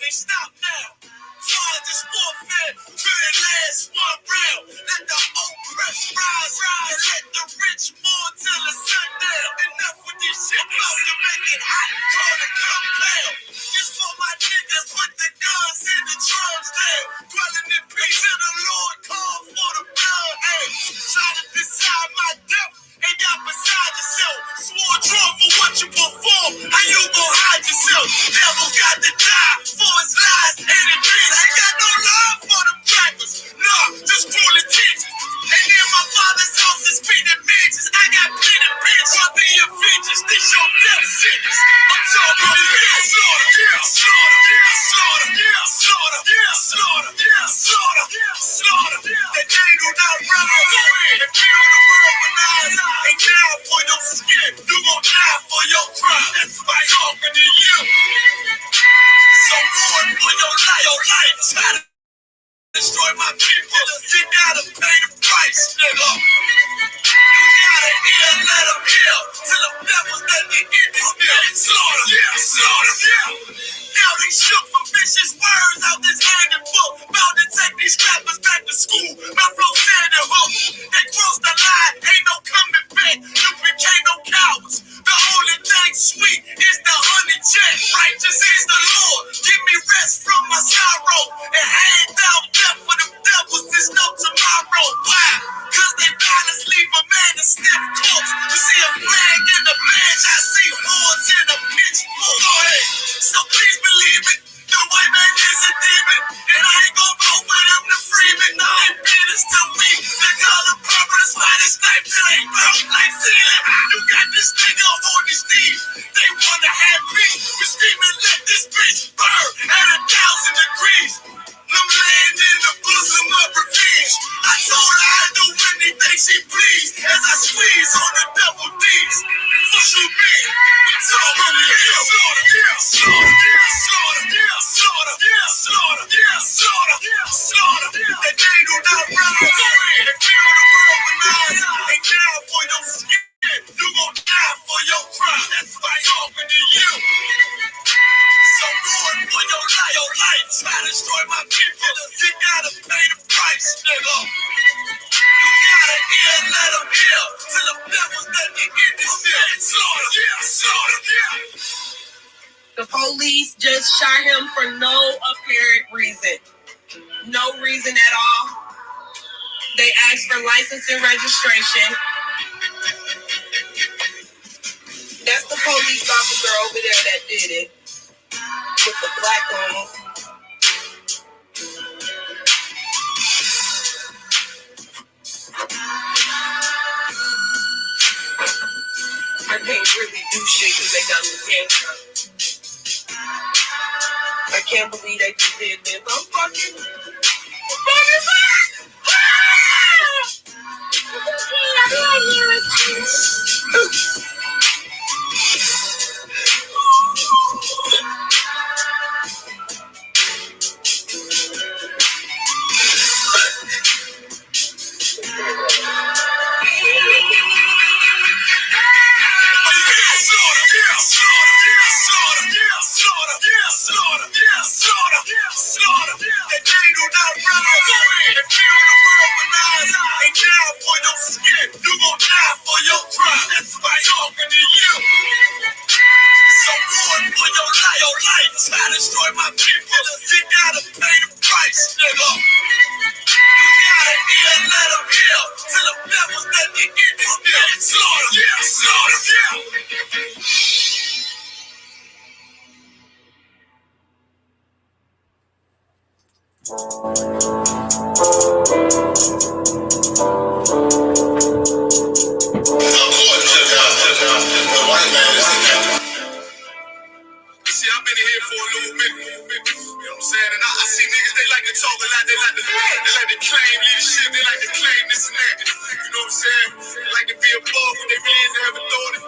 me stop now. Try this warfare to the last one round. Let the oppressed rise and let the rich mourn till the sundown. Enough with this shit, about to make it hot. Call it compound. This for my niggas, put the guns in the drums down. Dwelling in peace and the Lord call for the blood. Hey, try to decide my death. Ain't got beside yourself. Swore drawn for what you perform. How you gon' hide yourself? Devil got to die for his lies and it means I ain't got no love for them crackers. Nah, just cruel intentions. And then my father's house is painted mansions. I got plenty bitch. I'll be your vengeance. This your death sentence. I'm talking about slaughter, slaughter, slaughter, slaughter, slaughter, slaughter. That they do not rise. If you in the world when I ain't down for your skin, you gon' die for your crime. That's why I'm talking to you. So run for your life. Try to destroy my people. You gotta pay the price, nigga. You gotta hear, let them hear. Till the devils let the enemies feel. Slaughter, slaughter. Now they shook from vicious words out this hanging book. About to take these rappers back to school. My flow said the hook. They crossed the line, ain't no coming back. You became no cowards. The only thing sweet is the honey check. Righteous is the Lord. Give me rest from my sorrow. And hand down death for the devils. There's no tomorrow. Why? Cause they violence leave a man a stiff corpse. You see a flag in the bench. I see horns in a pitchfork. Go ahead. So please believe it. The white man is a demon. And I ain't gon' go with him to free me. No, they beat us till we. They call him purple. That's why this knife till they broke like ceiling. You got this nigga on his knees. They wanna have peace. We screaming, let this bitch burn at 1,000 degrees. I'm laying in the bosom of revenge. I told her I'd do anything she please. As I squeeze on the double D's. What you mean? It's all on the hill. Slaughter. That they do not rise. If you in the world when eyes ain't down for your skin, you gon' die for your crime. That's why I'm talking to you. So run for your life. Try to destroy my people. You gotta pay the price, nigga. You gotta hear, let them hear. Till the devils let the enemies feel. Slaughter. The police just shot him for no apparent reason. No reason at all. They asked for license and registration. That's the police officer over there that did it. With the black on. I can't really do shit because they got me handcuffed. I can't believe they just did this. I'm fucking slaughter. That they do not rise. If you in the world when eyes ain't down for your skin, you gon' die for your crime. That's why I'm talking to you. So run for your life. Try to destroy my people. You gotta pay the price, nigga. You gotta hear, let them hear. Till the devils let the enemies feel. Slaughter. See, I've been here for a little minute. You know what I'm saying? And I see niggas, they like to talk a lot. They like to claim leadership. They like to claim this and that. You know what I'm saying? They like to be above what they really is to have authority.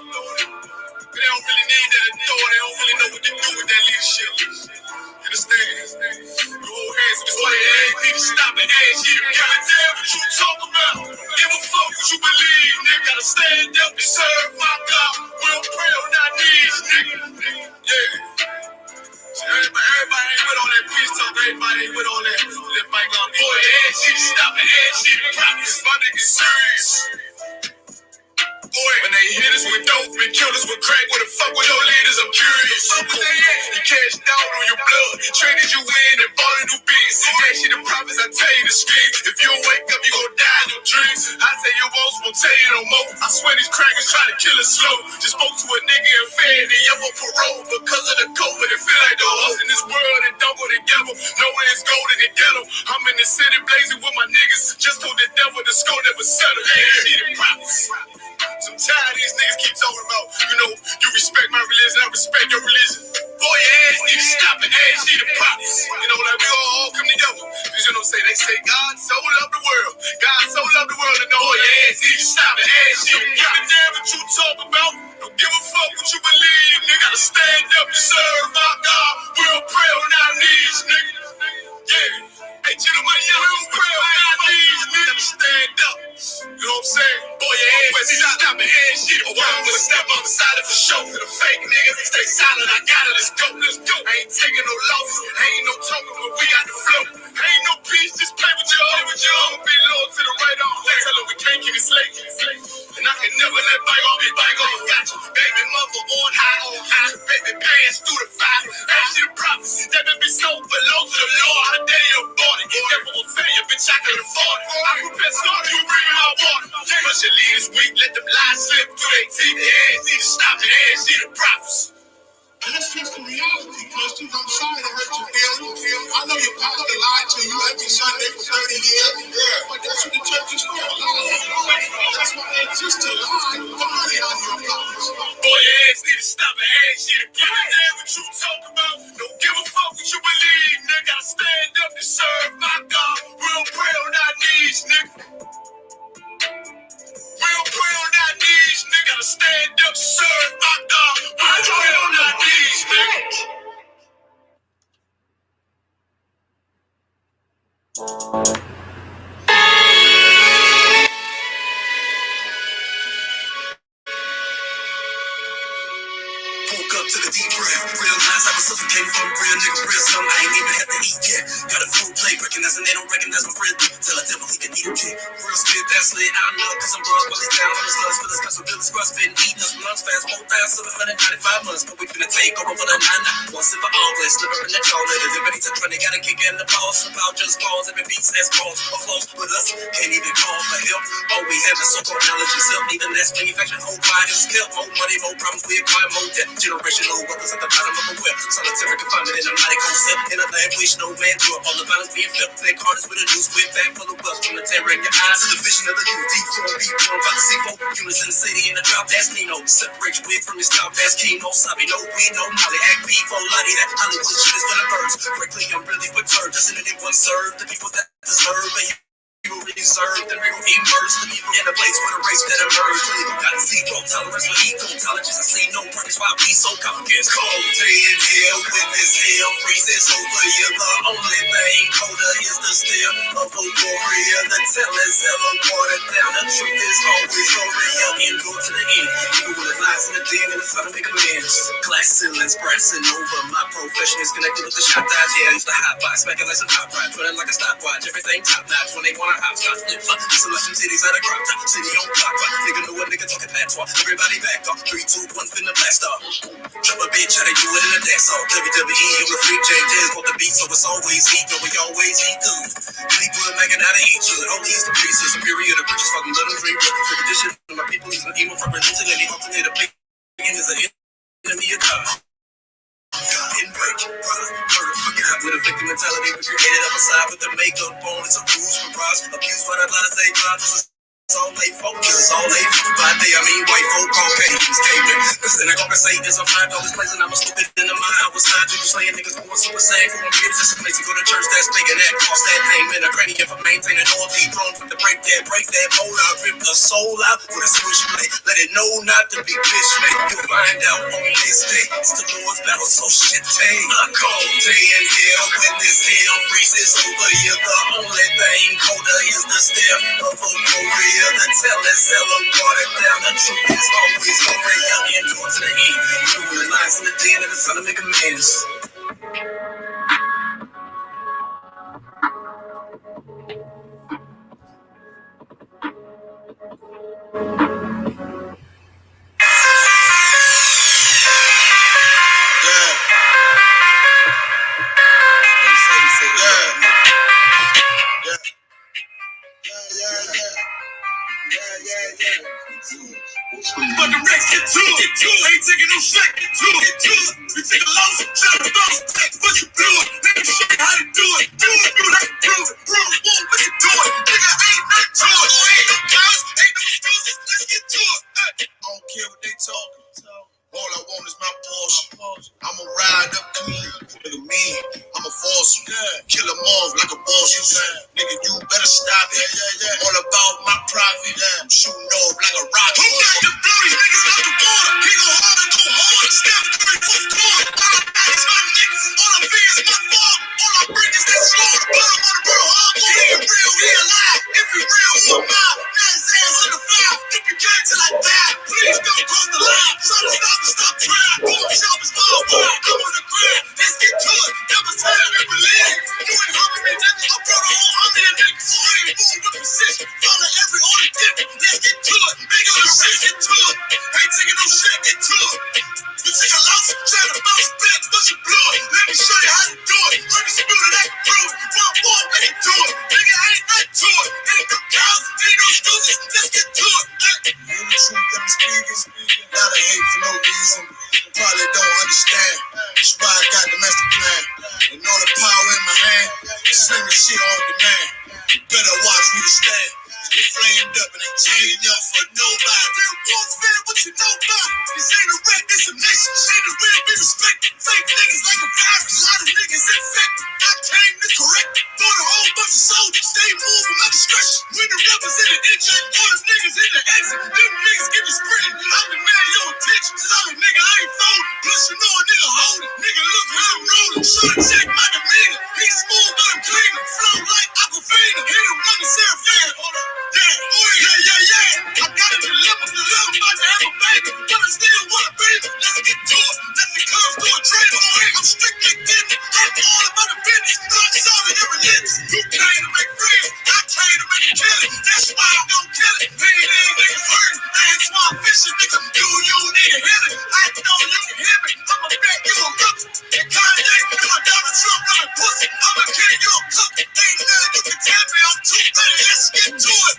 But they don't really need that authority. They don't really know what to do with that leadership. You understand? You hold hands. That's why they need to stop and ask you. Give a damn what you talk about. Give a fuck what you believe. Nigga gotta stand up and serve my God. We'll pray on our knees, nigga. Yeah. Everybody ain't with all that cause I'm curious. What they at? You cashed out on your blood. Traded you in and bought a new business. That shit the prophets, I tell you the street. If you don't wake up, you gon' die in your dreams. I say your boss won't tell you no more. I swear these crackers try to kill us slow. Just spoke to a nigga and fed and I'm on parole. Because of the COVID, it feel like the hoes in this world and don't go together. Nowhere is gold in the ghetto. I'm in the city blazing with my niggas. Just told the devil the score never settle. She the prophets. I'm tired of these niggas keep talking about, you respect my religion, I respect your religion. Boy, your ass need to stop and ass need the prophets. Like we all come together. Cause they say God so loved the world. God so loved the world and know your ass need to stop and ass need to give a damn what you talk about. Don't give a fuck what you believe. Nigga gotta stand up and serve my God. We'll pray on our knees, nigga. Yeah. Hey, gentlemen, we'll pray on our knees, nigga. Stand up. You know what I'm saying? Boy, your ass need to stop and ass shit. Or I'm gonna step on the side of the show for the fake niggas. Stay silent, I got it, let's go, let's go. I ain't taking no losses, ain't no talking, but we got the flow. Ain't no peace, just play with your own. I'ma be loyal to the right arm. Tell her we can't keep it slave. And I can never let bygone be bygone. Got you, baby mother on high. Baby pants through the fire. Ain't she the prophets? That may be so below to the Lord. Her daddy aborted. You never will fail you, bitch, I can afford it. I prepare start, you bring my water. But your leaders weak, let them lies slip through their teeth. Their ass need to stop it. Ass she the prophets. That's just the reality, Christians. I'm sorry to hurt your feelings. I know your pastor lied to you every Sunday for 30 years. But that's what the church is for. That's why they exist to lie. The money on your pockets. Boy, your ass need to stop and ass shit to give a damn what you talk about. Don't give a fuck what you believe, nigga. Gotta stand up and serve my God. We'll pray on our knees, nigga. We'll pray on our knees, nigga. Gotta stand up and serve my God. We'll pray on our knees, nigga. Woke up, took a deep breath, realized I was suffocating from real nigga, real something I ain't even have to eat yet. Got a full plate, recognizing they don't recognize my bread. Tell a devil he can eat a kid. Real spit, that's lit, I know, cause I'm broke, while he's down on his lungs. For this custom village crust, been eating us lungs fast, 4,795 months. But we finna take over for the 9. Once and for all, let's slip up in the toilet. Everybody to try, they gotta kick in the balls. About just balls, every beats has balls or flows. With us, can't even call for help. All we have is so-called knowledge and self. Even that's manufactured, whole pride is kept. More money, more problems, we acquire more debt. Generational weapons at the bottom of the whip. Solitary confinement in a mighty concept. In a language no man grew up. All the violence being felt. Play cards with a new squid back full of wealth. From the terror in your eyes to the vision of the youth. Deep form, deep form. About to see folk. Units in the city in the drop. That's Nino. Separate you with from your scalp. That's chemo. Sabi no weed, no molly. Act beef for Lottie. That Hollywood shit is for the birds. Frankly, I'm really perturbed. Just in anyone serve the people that deserve it. People really served and real immersed. The people in a place where the race that emerged. Gotta see zero tolerance for ego. Tolerance I see no purpose. Why we so complicated? Cold day in hell when this hell freezes over here. The only thing colder is the steel of a warrior. The tell is ever watered down. The truth is always real. Endure to the end. Even when it lies in the den and it's trying to make amends. Glass ceilings pressing over. My profession is connected with the shot dodge. Yeah, I used to hot box. Smacking like some hot rod. Running like a stopwatch. Everything top notch. When they want hopscotch flip flop, selection cities at a crop top, city on clock rock. Nigga know a nigga talking patois. Everybody back off. 3, 2, 1, finna blast off. Drop a bitch, how they do it in a dance off. WWE, I'm a freak, changes on the beat, so it's always heat. No, we always eat good. People are making out of each other. Only is the priest, is superior to riches, fucking let them dream. Tradition, my people, even evil from religion, and they alternate a play. Is an enemy of God. In break, brother, murder, forgot with a victim mentality. We created up aside with the makeup on. It's a bruise, mirage, abuse, what I'd like to say, it's all they focus, all they by day, I mean white folk, Caucasians, cavemen. Listen, I conversate, there's a find all this place, and I'm a stupid in the mind. I was high, just slaying niggas going super sane. For 1 year, just a place to go to church, that's making that cost that hangman. A cranium for maintaining all deep thrown from the break that mold out, rip the soul out with a switchblade. Let it know not to be bitch made. You'll find out on this day. It's the Lord's battle, so shit tame. A cold day in hell when this hell freezes over here. The only thing colder is the step of a warrior. The tell is ever watered down. The truth is always real. Endure to the end. You realize in the den and it's time to make amends. shake it to it. You take a loss, try to bounce back, but you blew it. Let me show you how to do it. Do it, prove it. Won't make it do it. Nigga, ain't nothing to it. Ain't no cows, ain't no excuses. Let's get to it. I don't care what they talking. All I want is my Porsche. I'ma ride up clean. Nigga, me, I'ma force you. Kill them off like a boss. Nigga, you better stop it. All about my profit. I'm shooting off like a rocket. Who got the blow these niggas out the water? He go hard and go hard. Steph Curry, fourth quarter. All I got is my niggas. All I fear is my fault. All I bring is that slaughter. But I'm on the real hardcore. He ain't real, he alive. If he real, he mine. Now his ass in the fire. Keep your game till I die. Please don't cross the line. Try to stop trying. Pull up sharp as ball. I'm on the grind. Let's get to it. Never time, never leave. You ain't humming me, nigga. I brought a whole army of niggas. So I ain't moving with precision. Follow every order different. Let's get to it. Make it a shit, get to it. Ain't taking no shit, get to it. You take a loss, try to bounce back, but you blew it. Let me show you how to do it. Undisputed, I can prove it. One, make it do it. Nigga, ain't nothing to it. Ain't no cows, ain't no excuses. Let's get to it. You the truth that I'm speaking. Not a hate for no reason. Probably don't understand. That's why I got the master plan. And all the power in my hand. Sling the shit on demand. You better watch who you stand. Get flamed up and ain't changing up for nobody. Real wolf fan, what you know about? This ain't a rap, this a nation. Ain't a real, be respected. Fake niggas like a virus. A lot of niggas infected. I came to correct it. Bought a whole bunch of soldiers. Stay moving my discretion. When the rappers in the engine, all the niggas in the exit. Them niggas get me sprinting. I'm the man, your attention. Solid nigga, I ain't folding. Plus you know a nigga hold it. Nigga, look how I'm rolling. Should've checked my demeanor. He's smooth, but I'm cleaner. Flow like Aquafina. Hit him on the Serafina. Hold up. Yeah. I got it delivered. I'm about to have a baby, but I still want a baby. Let's get to it. Let me come to a trade. I'm strictly getting it. I'm all about the business. Not solid and religious. You came to make friends. I came to make a killing. That's why I don't kill it. Many niggas hurting. That's why I'm fishing, nigga. You need a hit it. I know you can hit me. I'ma bet you a rookie. And Kanye, you a Donald Trump like pussy. I'ma get you a cookie. Ain't nothing you can tell me. I'm too ready. Let's get to it.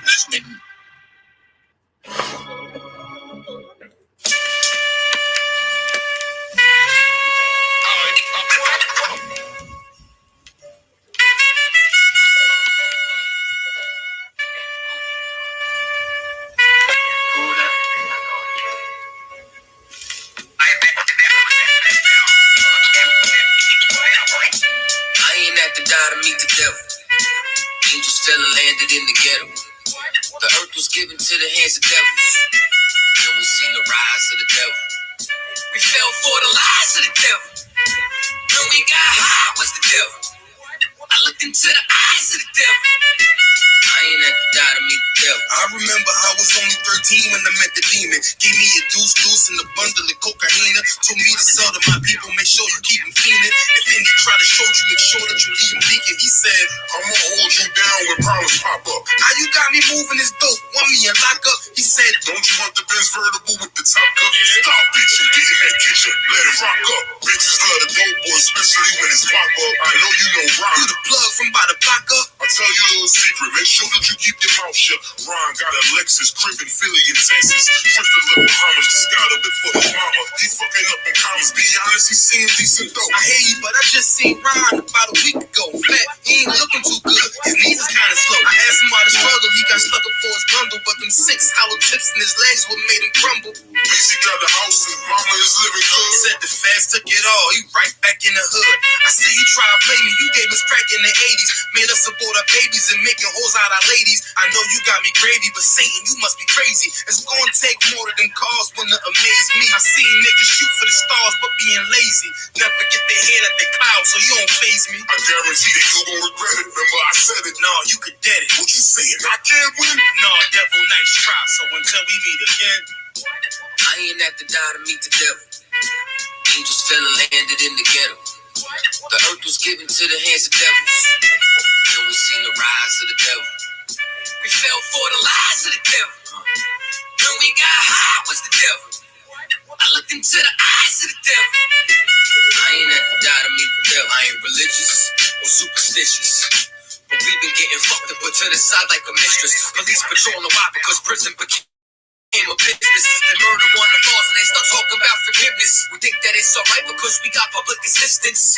I ain't at the die to meet the devil. Angels fell and landed in the ghetto. The earth was given to the hands of devils. Then we seen the rise of the devil. We fell for the lies of the devil. When we got high was the devil. I looked into the eyes of the devil. I ain't at the die to meet the devil. I remember I was only 13 when I met the demon. Gave me a deuce and a bundle of cocaine. Told me to sell to my people, make sure you keep them fiending. If any try to show you, make sure that you leave them leaking. He said, I'ma hold you down when problems pop up. How you got me moving this dope? Want me in lock up? He said, don't you want the Benz vertible with the top up? Stop bitching, get in that kitchen, let it rock up. Bitches love the dope boy, especially when it's pop up. I know you know Ron. You the plug from by the block up? I'll tell you a little secret, make sure that you keep your mouth shut. Ron got a Lexus, crib in Philly and Texas. First the little Bahamas, just got a bit for his mama. He fucking up in commas, be honest, he seeing decent though. I hear you, but I just seen Ron about a week ago. Fat, he ain't looking too good, his knees is kinda slow. I asked him why the struggle, he got stuck up for his bundle. But them 6 hollow tips in his legs what made him crumble. Macy got the house and mama is living good. Said the feds took it all, he right back in the hood. I see you try to play me, you gave us crack in the 80s. Made us support our babies and making hoes out our ladies. I know you got me gravy, but Satan, you must be crazy. It's gonna take more than cause when to amaze me. I seen niggas shoot for the stars, but being lazy. Never get their head at the clouds, so you don't faze me. I guarantee that you won't regret it. Remember I said it. No, you could dead it. What you saying? I can't win? No, devil, nice try. So until we meet again, I ain't at the die to meet the devil. Angels fell and landed in the ghetto. The earth was given to the hands of devils. Then we seen the rise of the devil. We fell for the lies of the devil. When we got high was the devil. I looked into the eyes of the devil. I ain't at the die to meet the devil. I ain't religious or superstitious, but we been getting fucked and put to the side like a mistress. Police patrolling why? Because prison became A business. They murder one of ours and they start talking about forgiveness. We think that it's alright because we got public assistance.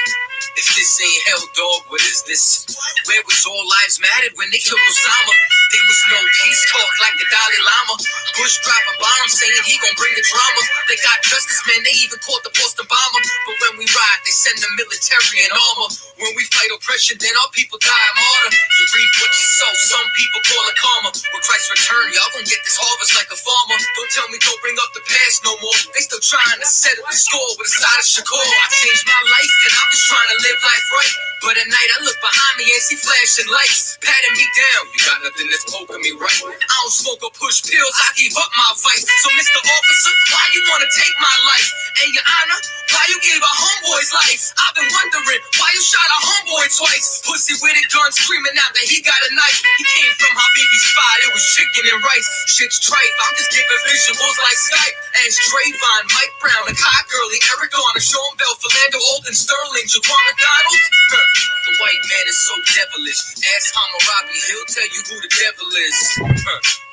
If this ain't hell, dog, what is this? Where was all lives mattered when they killed Osama? There was no peace talk like the Dalai Lama. Bush dropping bombs saying he gon' bring the drama. They got justice, man, they even caught the Boston bomber. But when we ride, they send the military and armor. When we fight oppression, then our people die a martyr. You reap what you sow, some people call it karma. When Christ return, y'all gon' get this harvest like a farmer. Don't tell me don't bring up the past no more. They still trying to settle the score with a side of Shakur. I changed my life and I'm just trying to live life right. But at night I look behind me and see flashing lights, patting me down. You got nothing that's poking me right. I don't smoke or push pills, I give up my vice. So Mr. Officer, why you wanna take my life? And your honor, why you gave a homeboy's life? I've been wondering why you shot a homeboy twice. Pussy with a gun screaming out that he got a knife. He came from Habibi's spot, it was chicken and rice. Shit's tripe, I'm just giving visuals like Skype. As Trayvon, Mike Brown, a Kai Gurley, Eric Garner, Sean Bell, Philando Olden, Sterling, Jaquan McDonald. The white man is so devilish. Ask Hammurabi, he'll tell you who the devil is.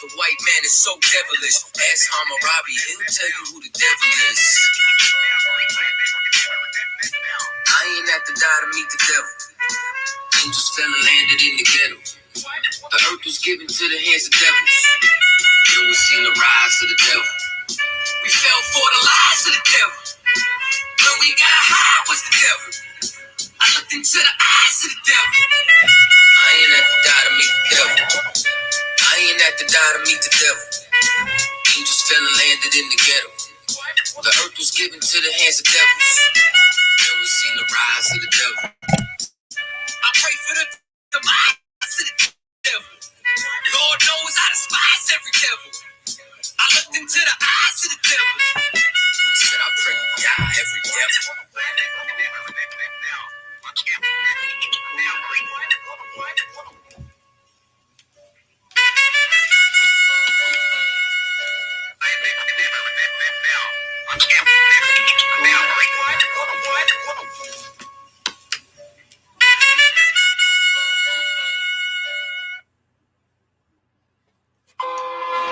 The white man is so devilish. Ask Hammurabi, he'll tell you who the devil is. I ain't have to die to meet the devil. Angels fell and landed in the ghetto. The earth was given to the hands of devils. Then we seen the rise of the devil. We fell for the lies of the devil. When we got high was the devil. I looked into the eyes of the devil. I ain't have to die to meet the devil. I ain't have to die to meet the devil. Angels fell and landed in the ghetto. The earth was given to the hands of devils. Then we seen the rise of the devil. I pray for the demise of the devil. Lord knows I despise every devil. I looked into the eyes of the devil. He said, I pray you die every devil.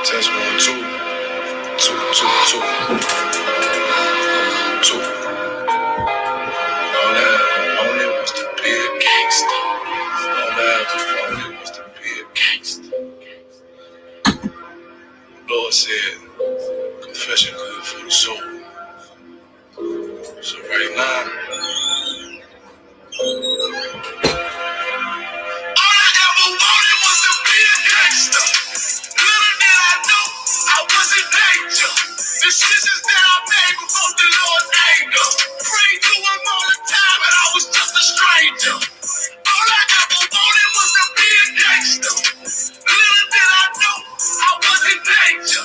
Test 1, 2, 2, 2, 2, 2. All that I wanted was to be a gangster. All that I wanted was to be a gangster. Lord said, confession good for the soul. So right now, all I ever wanted was to be a gangster. Little did I know I was in danger. Decisions that I made before the Lord's anger. Prayed to him all the time and I was just a stranger. All I ever wanted was to be a gangster. Little did I know I was in danger.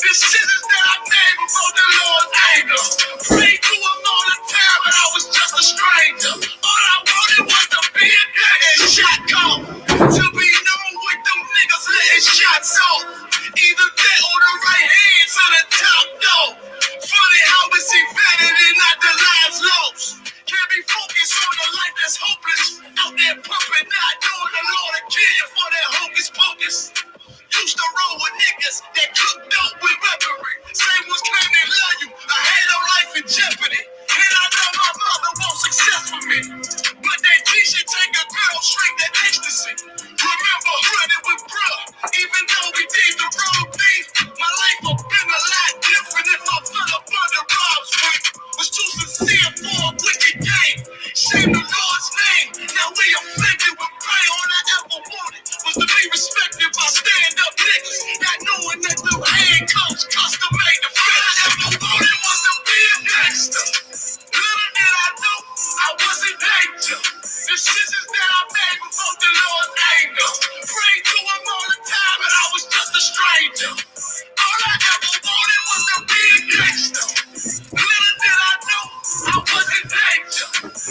Decisions that I made before the Lord's anger. Prayed to him all the time and I was just a stranger. All I wanted was to be a gangster. Shot call. To be known with them niggas letting shots off. Either that or the right hand to the top door. Funny how it's embedded and not the lives lost. Can't be focused on the life that's hopeless. Out there pumping, not knowing the Lord will kill you for that hocus pocus. Used to roll with niggas that cooked up with weaponry. Same ones claim they love you. I had no life in jeopardy. And I know my mother wants success for me. But that G should take a girl straight to ecstasy. Remember running with bruh. Even though we did the wrong thing, my life would have been a lot different if I fell up under Rob's wing. Was too sincere for a wicked game. Shame the Lord's name. Now we afflicted with pain. All I ever wanted was to be respected by stand-up niggas. Not knowing that the handcuffs custom made the fit. All I ever wanted was to be a gangster. Little did I know I was in danger. Decisions that I made before the Lord's anger. Prayed to him all the time and I was just a stranger. All I ever wanted was to be a gangster. Little did I know I was in danger.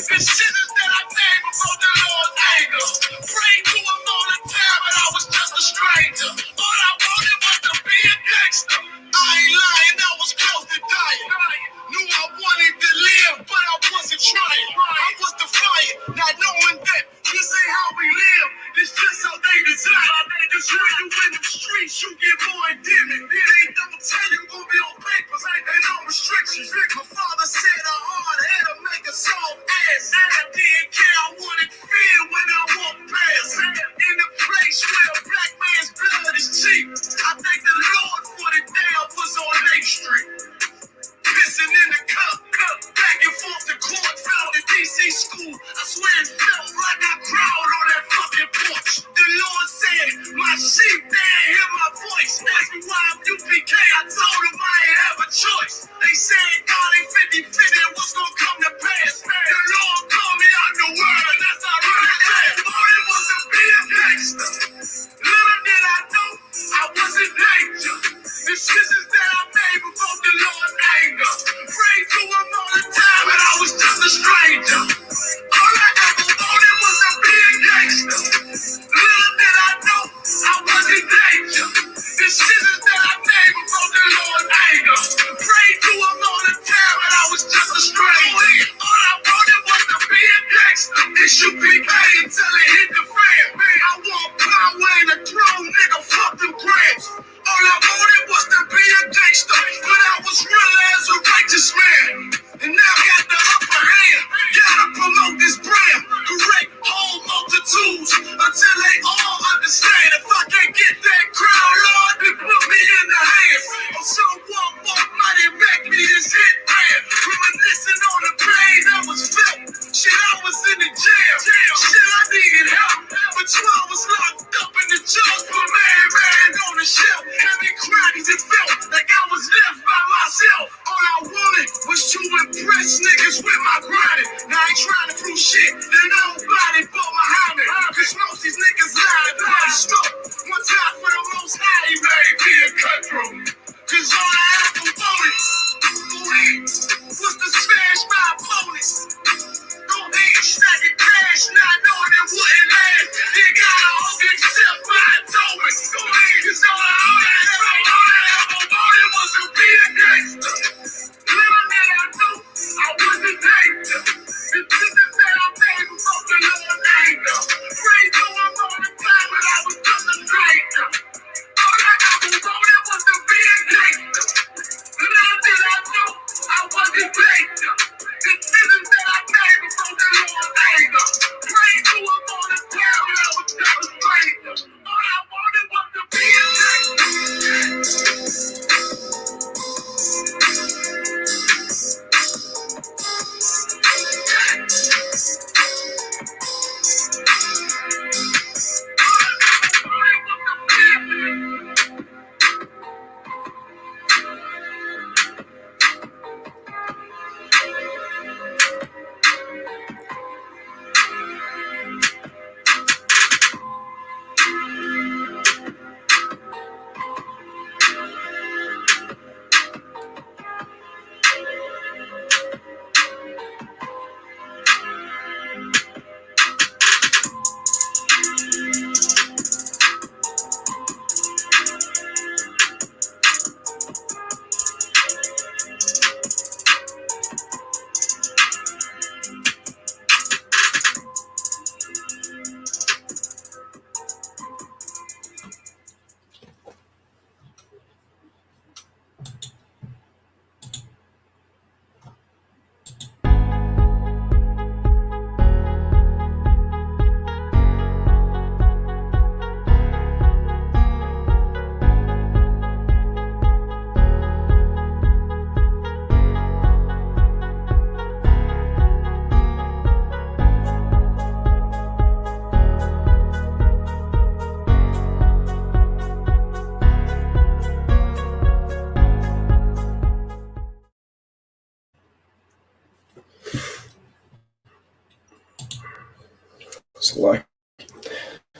Decisions that I made before the Lord's anger. Prayed to him all the time and I was just a stranger. All I wanted was to be a gangster. I ain't lying, I was close to dying. Knew I wanted to live, but I wasn't trying. I was defiant, not knowing that this ain't how we live. This just how they design. Cause when you in the streets, you get more endemic. They don't tell I.S.U.P.K until it hit the fan. I want power and a throne, nigga, fuck them grants. All I wanted was to be a gangster, but I was real as a righteous man. And now got the upper hand, gotta promote this brand. Correct whole multitudes until they all understand. If I can't get that crown, Lord, then put me in the hands of someone more mighty, make me this hit man. Reminiscing on the pain that was felt. Shit, I was in the jail. Shit, I needed help. But you I was locked up in the jail. But man on the shelf. Every crack it felt like I was left by myself. All I wanted was to impress niggas with my grinding. Now I ain't trying to prove shit. Then nobody but Muhammad. Cause most these niggas lied by the smoke. One time for the most high, he made me a cutthroat. Cause all I ever wanted was to smash my opponents. Go ahead, stacking cash, not knowing it wouldn't last. They got a whole except by Thomas. Go ahead, cause all I ever wanted was to be a gangster. Little did I know I was a danger. The decisions that I made was from the Lord anger. Pray to him all the time, but I was just a stranger. All I ever wanted was to be a gangster. Little did I know I was a danger. The decisions that I made was from the Lord anger. Pray to him all the time, but I was just a stranger. All I wanted was to be a gangster.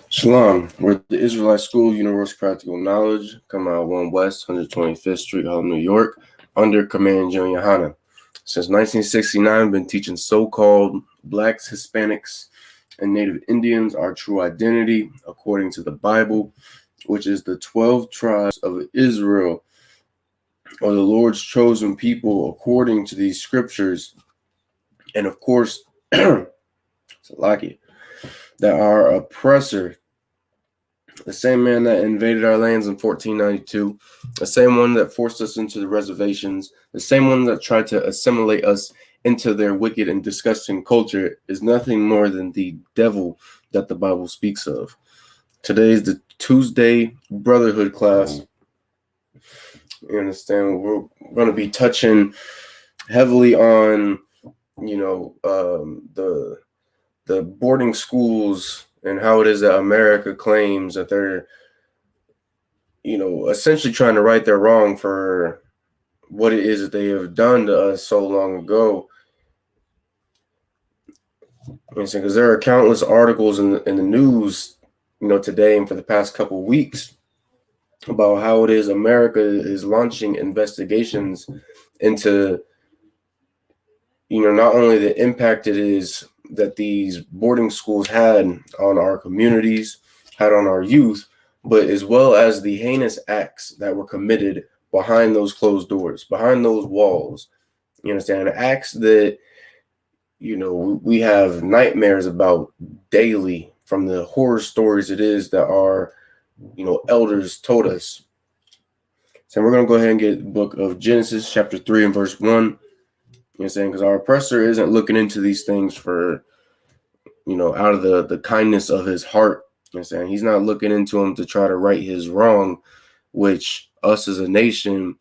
Shalom, we're at the Israelite School of Universal Practical Knowledge, come out 1 West, 125th Street, Harlem, New York, under Command GEN.YAHANNA. Since 1969, been teaching so-called Blacks, Hispanics, and Native Indians our true identity according to the Bible, which is the 12 tribes of Israel, or the Lord's chosen people according to these scriptures. And of course, Salaki, that our oppressor, the same man that invaded our lands in 1492, the same one that forced us into the reservations, the same one that tried to assimilate us into their wicked and disgusting culture, is nothing more than the devil that the Bible speaks of. Today is the Tuesday Brotherhood class. You understand? We're going to be touching heavily on, the boarding schools and how it is that America claims that they're, essentially trying to right their wrong for what it is that they have done to us so long ago. Because there are countless articles in the news, today and for the past couple of weeks about how it is America is launching investigations into, not only the impact it is that these boarding schools had on our communities, had on our youth, but as well as the heinous acts that were committed behind those closed doors, behind those walls. You understand? Acts that we have nightmares about daily from the horror stories it is that our, elders told us. So we're going to go ahead and get the book of Genesis, chapter 3 and verse 1. You know what I'm saying? Because our oppressor isn't looking into these things for, out of the kindness of his heart. You know what I'm saying? He's not looking into them to try to right his wrong, which us as a nation,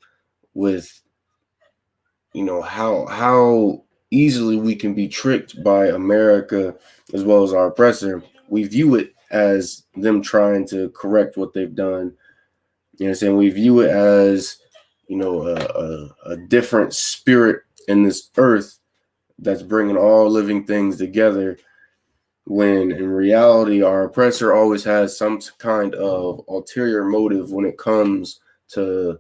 with, how easily we can be tricked by America as well as our oppressor. We view it as them trying to correct what they've done. You know what I'm saying? We view it as, a different spirit in this earth that's bringing all living things together, when in reality, our oppressor always has some kind of ulterior motive when it comes to,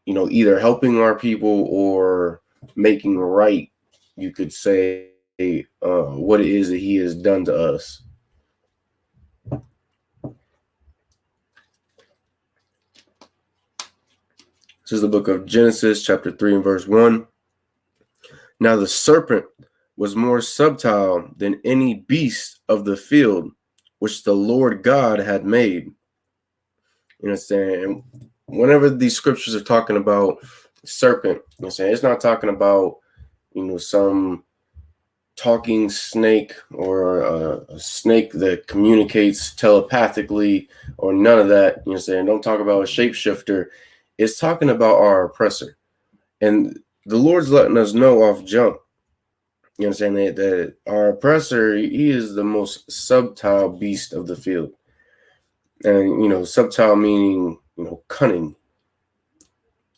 either helping our people or making right, you could say, what it is that he has done to us. This is the book of Genesis, chapter 3 and verse 1. Now the serpent was more subtle than any beast of the field which the Lord God had made. You know what I'm saying? And whenever these scriptures are talking about serpent, you know what I'm saying, it's not talking about, some talking snake or a snake that communicates telepathically or none of that. You know what I'm saying? Don't talk about a shapeshifter. It's talking about our oppressor. And the Lord's letting us know off jump, you know what I'm saying, that our oppressor, he is the most subtle beast of the field. And, subtle meaning, cunning.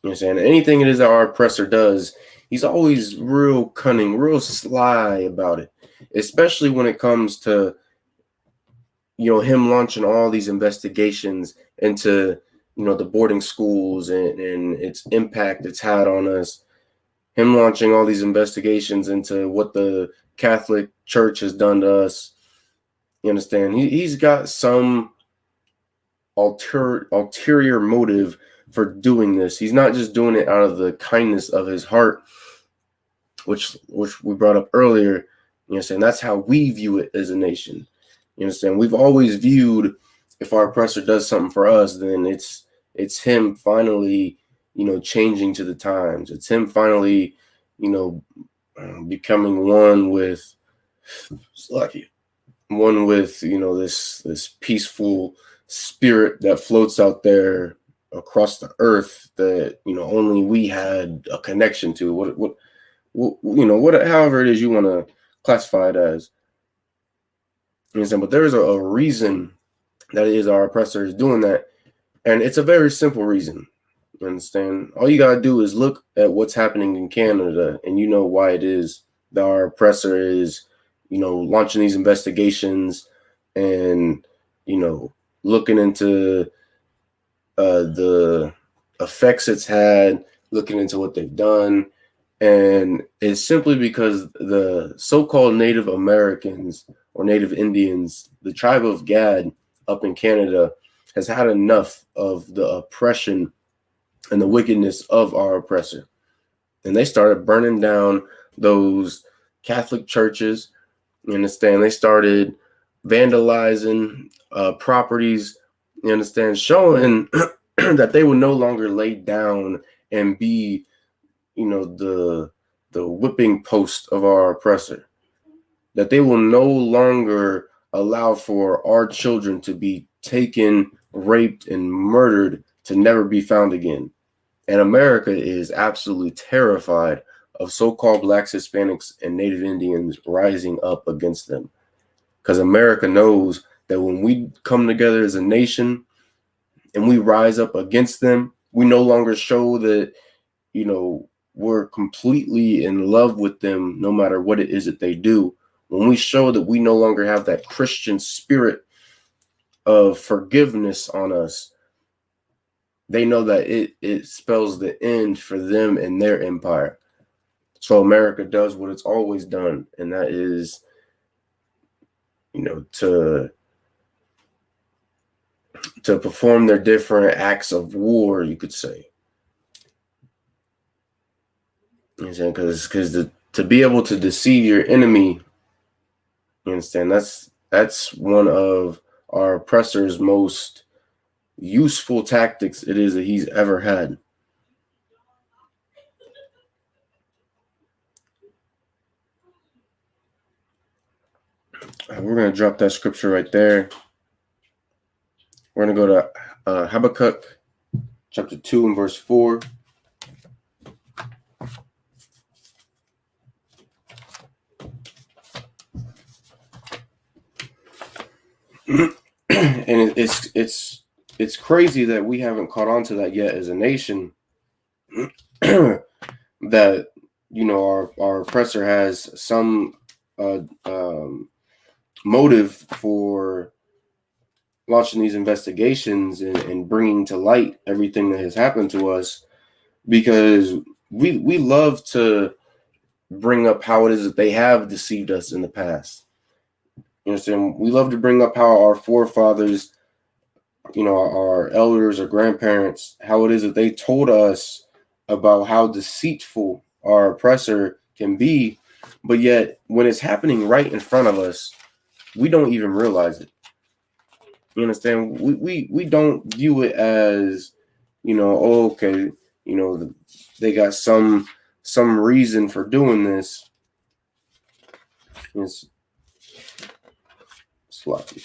You know what I'm saying? Anything it is that our oppressor does, he's always real cunning, real sly about it, especially when it comes to, him launching all these investigations into, the boarding schools and its impact it's had on us. Him launching all these investigations into what the Catholic Church has done to us. You understand? He's got some ulterior motive for doing this. He's not just doing it out of the kindness of his heart, which we brought up earlier. You know what I'm saying? That's how we view it as a nation. You understand? We've always viewed, if our oppressor does something for us, then it's him finally, changing to the times. It's him finally, becoming one with this peaceful spirit that floats out there across the earth that, only we had a connection to. However it is you want to classify it as. You understand? But there's a reason that it is our oppressor is doing that. And it's a very simple reason. You understand? All you got to do is look at what's happening in Canada, and you know why it is that our oppressor is, launching these investigations and, looking into the effects it's had, looking into what they've done. And it's simply because the so-called Native Americans or Native Indians, the tribe of Gad up in Canada, has had enough of the oppression and the wickedness of our oppressor. And they started burning down those Catholic churches. You understand? They started vandalizing properties, you understand, showing that they would no longer lay down and be, the whipping post of our oppressor, that they will no longer allow for our children to be taken, raped, and murdered to never be found again. And America is absolutely terrified of so-called Blacks, Hispanics, and Native Indians rising up against them. Because America knows that when we come together as a nation and we rise up against them, we no longer show that, we're completely in love with them no matter what it is that they do. When we show that we no longer have that Christian spirit of forgiveness on us, they know that it spells the end for them and their empire. So America does what it's always done, and that is, to perform their different acts of war, you could say. You know what I'm saying? Because to be able to deceive your enemy, you understand, that's one of our oppressor's most useful tactics it is that he's ever had. We're going to drop that scripture right there. We're going to go to Habakkuk chapter 2 and verse 4. And it's crazy that we haven't caught on to that yet as a nation. That, you know, our oppressor has some motive for launching these investigations and bringing to light everything that has happened to us, because we love to bring up how it is that they have deceived us in the past. You understand? We love to bring up how our forefathers, you know, our elders or grandparents, how it is that they told us about how deceitful our oppressor can be, but yet when it's happening right in front of us, we don't even realize it. You understand? We don't view it as, you know, oh, okay, you know, they got some reason for doing this. It's sloppy.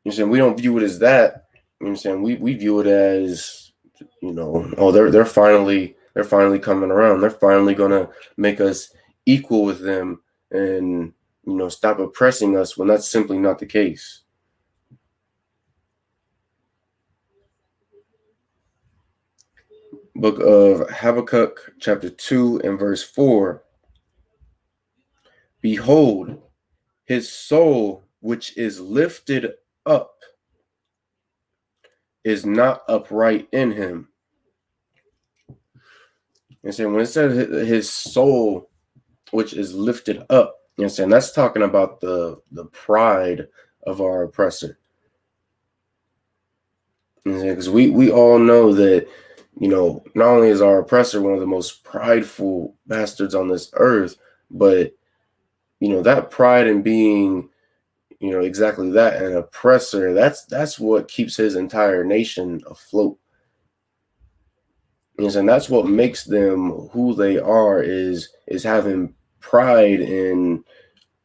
You understand? We don't view it as that. You understand? We view it as, you know, oh, they're finally coming around. They're finally gonna make us equal with them and, you know, stop oppressing us, when that's simply not the case. Book of Habakkuk chapter 2 and verse 4. Behold, his soul which is lifted up is not upright in him. And saying, when it says his soul which is lifted up, you know, saying that's talking about the pride of our oppressor. Because we all know that, you know, not only is our oppressor one of the most prideful bastards on this earth, but, you know, that pride in being, you know, exactly that, an oppressor, that's what keeps his entire nation afloat. And that's what makes them who they are, is having pride in,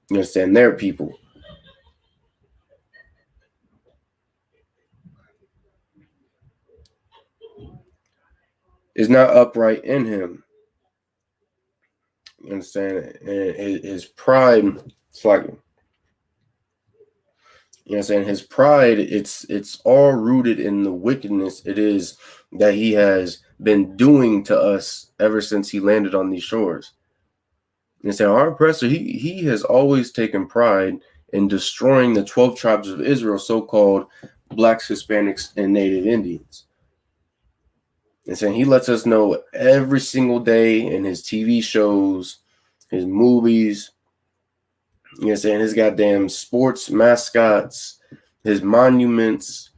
you understand, their people. Is not upright in him. You understand? And his pride, it's like, you know what I'm saying, his pride, it's all rooted in the wickedness it is that he has been doing to us ever since he landed on these shores. And so our oppressor, he has always taken pride in destroying the 12 tribes of Israel, so-called Blacks, Hispanics, and Native Indians. And saying he lets us know every single day in his TV shows, his movies, you know what I'm saying, his goddamn sports mascots, his monuments,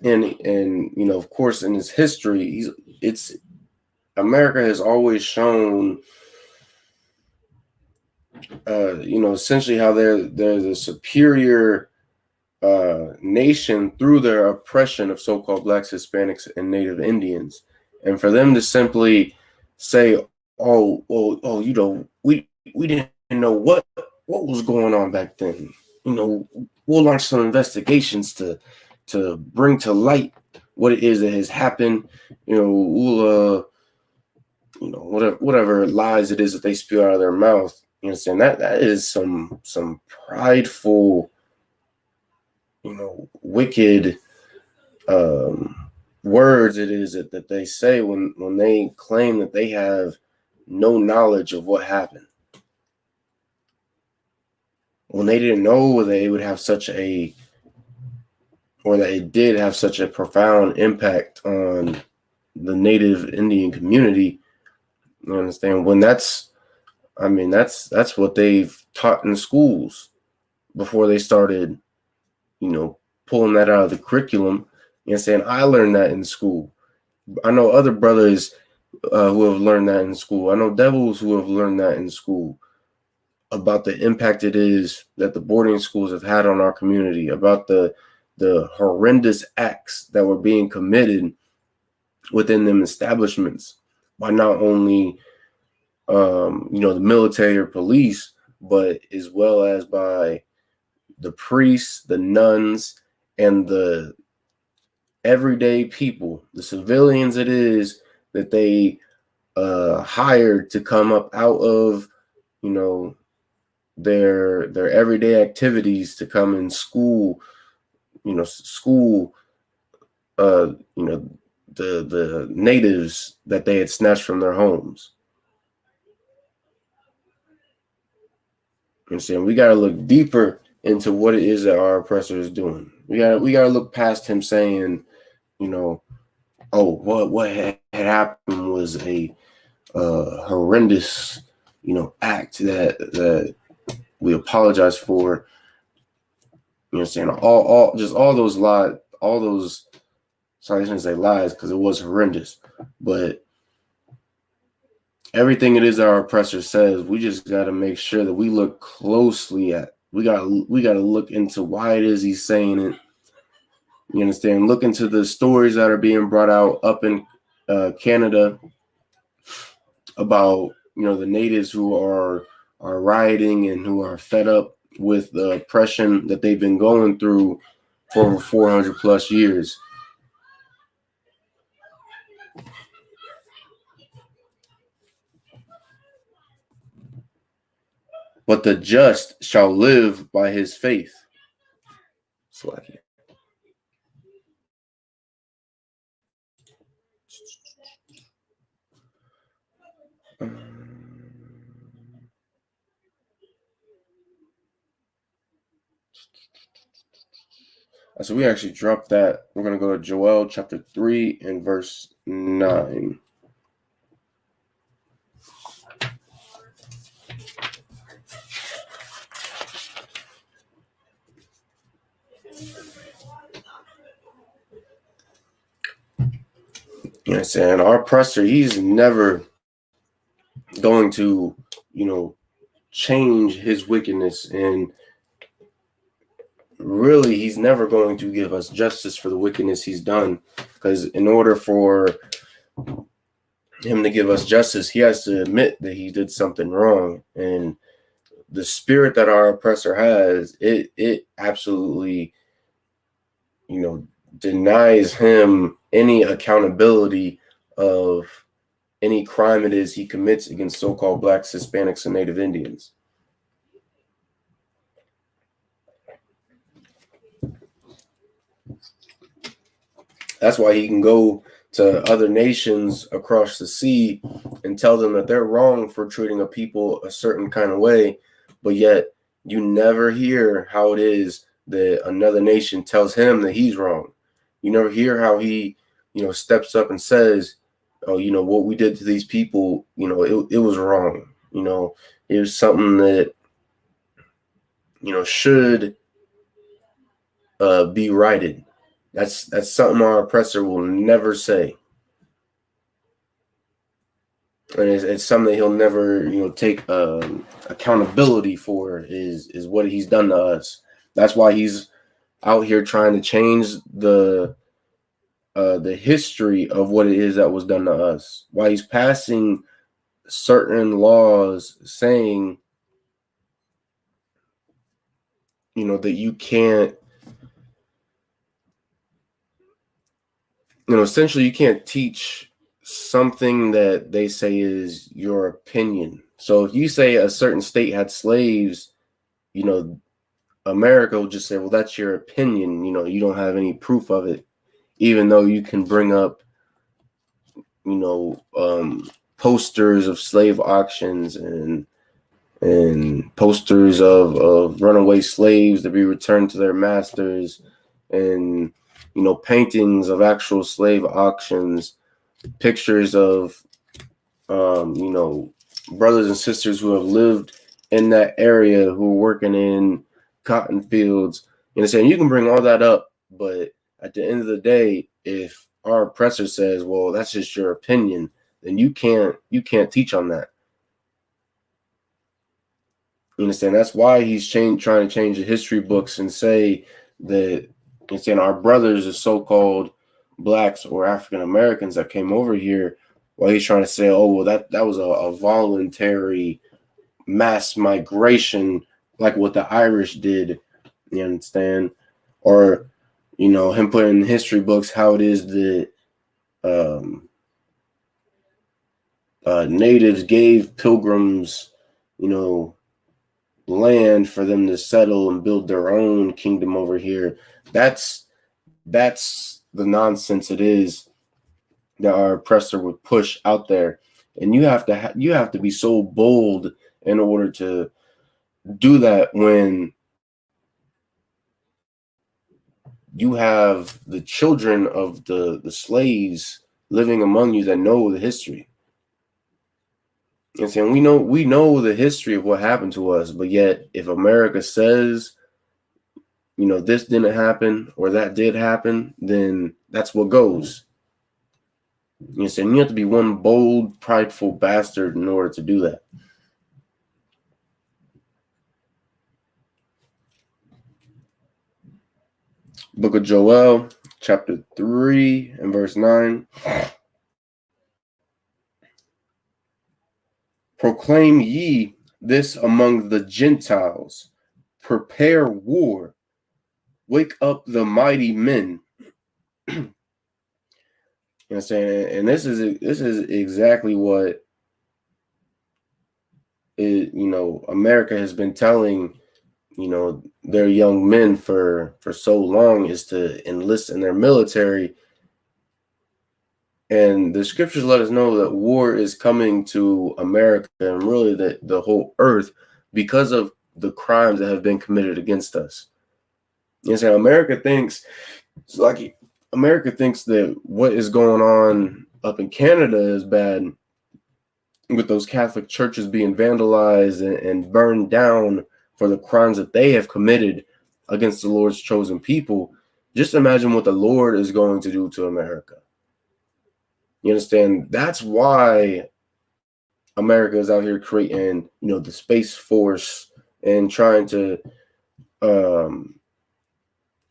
and you know, of course, in his history, America has always shown, you know, essentially how they're the superior nation through their oppression of so-called Blacks, Hispanics, and Native Indians. And for them to simply say, oh, you know, we didn't know what was going on back then. You know, we'll launch some investigations to bring to light what it is that has happened. You know, we'll you know, whatever lies it is that they spew out of their mouth. You understand, that is some prideful, you know, wicked words it is that they say when they claim that they have no knowledge of what happened, when they didn't know they would have such a, or that it did have such a profound impact on the Native Indian community. You understand? When that's what they've taught in schools before they started, you know, pulling that out of the curriculum. You know what I'm saying? I learned that in school. I know other brothers who have learned that in school. I know devils who have learned that in school, about the impact it is that the boarding schools have had on our community, about the horrendous acts that were being committed within them establishments by not only the military or police, but as well as by the priests, the nuns, and the everyday people, the civilians it is that they hired to come up out of, their everyday activities to come in school, the natives that they had snatched from their homes. And we got to look deeper into what it is that our oppressor is doing. We got to look past him saying, what had happened was a horrendous, act that we apologize for. All those lies, sorry, I shouldn't say lies because it was horrendous, but everything it is that our oppressor says, we just got to make sure that we look closely at. We got to look into why it is he's saying it. You understand? Look into the stories that are being brought out up in Canada about the natives who are rioting and who are fed up with the oppression that they've been going through for over 400 plus years. But the just shall live by his faith. Slacky. So we actually dropped that. We're going to go to Joel chapter 3 and verse 9. You know what I'm saying? Our oppressor, he's never going to, change his wickedness, and really he's never going to give us justice for the wickedness he's done, because in order for him to give us justice, he has to admit that he did something wrong. And the spirit that our oppressor has, it absolutely, denies him any accountability of any crime it is he commits against so-called Blacks, Hispanics, and Native Indians. That's why he can go to other nations across the sea and tell them that they're wrong for treating a people a certain kind of way, but yet you never hear how it is that another nation tells him that he's wrong. You never hear how he, steps up and says, oh, what we did to these people, it was wrong. It was something that, should be righted. That's something our oppressor will never say. And it's something that he'll never, take accountability for is what he's done to us. That's why he's out here trying to change the history of what it is that was done to us. Why he's passing certain laws saying, that you can't, essentially you can't teach something that they say is your opinion. So if you say a certain state had slaves, America will just say, well, that's your opinion. You don't have any proof of it, even though you can bring up, posters of slave auctions and posters of runaway slaves to be returned to their masters, and paintings of actual slave auctions, pictures of brothers and sisters who have lived in that area who are working in cotton fields. Saying you can bring all that up, but at the end of the day, if our oppressor says, well, that's just your opinion, then you can't teach on that. You understand? That's why he's trying to change the history books and say that, you understand, our brothers are so-called blacks or African Americans that came over here. While he's trying to say, oh, well, that was a voluntary mass migration, like what the Irish did. You understand? Or, you know, him putting in history books how it is that natives gave pilgrims, you know, land for them to settle and build their own kingdom over here. That's the nonsense it is that our oppressor would push out there. And you have to be so bold in order to do that when you have the children of the slaves living among you that know the history. And saying we know the history of what happened to us, but yet if America says, you know, this didn't happen or that did happen, then that's what goes. You know, saying you have to be one bold, prideful bastard in order to do that. Book of Joel, chapter 3 and verse 9. Proclaim ye this among the Gentiles. Prepare war. Wake up the mighty men. You know what I'm saying? And this is exactly what America has been telling, you know, their young men for so long, is to enlist in their military. And the scriptures let us know that war is coming to America and really the whole earth because of the crimes that have been committed against us. You know, so America thinks that what is going on up in Canada is bad, with those Catholic churches being vandalized and burned down for the crimes that they have committed against the Lord's chosen people. Just imagine what the Lord is going to do to America. You understand? That's why America is out here creating, you know, the Space Force and trying to,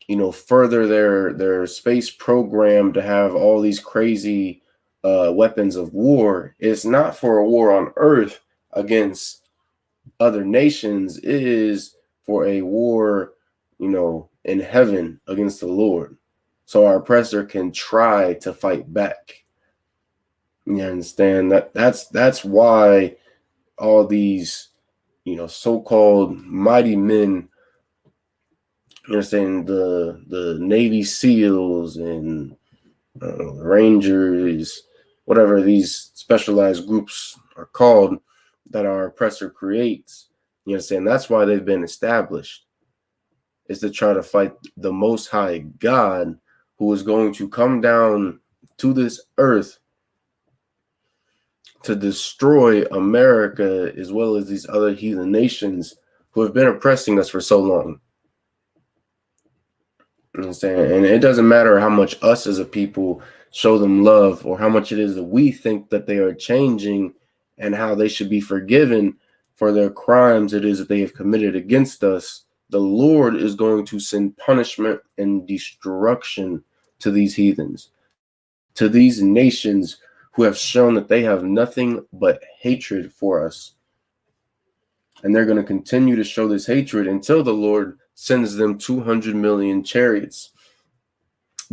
you know, further their space program to have all these crazy weapons of war. It's not for a war on Earth against other nations. It is for a war, you know, in heaven against the Lord, so our oppressor can try to fight back. You understand? That's why all these, you know, so-called mighty men, you understand, the Navy SEALs and Rangers, whatever these specialized groups are called that our oppressor creates, you understand, that's why they've been established, is to try to fight the Most High God, who is going to come down to this earth to destroy America as well as these other heathen nations who have been oppressing us for so long. You understand? And it doesn't matter how much us as a people show them love or how much it is that we think that they are changing and how they should be forgiven for their crimes it is that they have committed against us. The Lord is going to send punishment and destruction to these heathens, to these nations who have shown that they have nothing but hatred for us. And they're going to continue to show this hatred until the Lord sends them 200 million chariots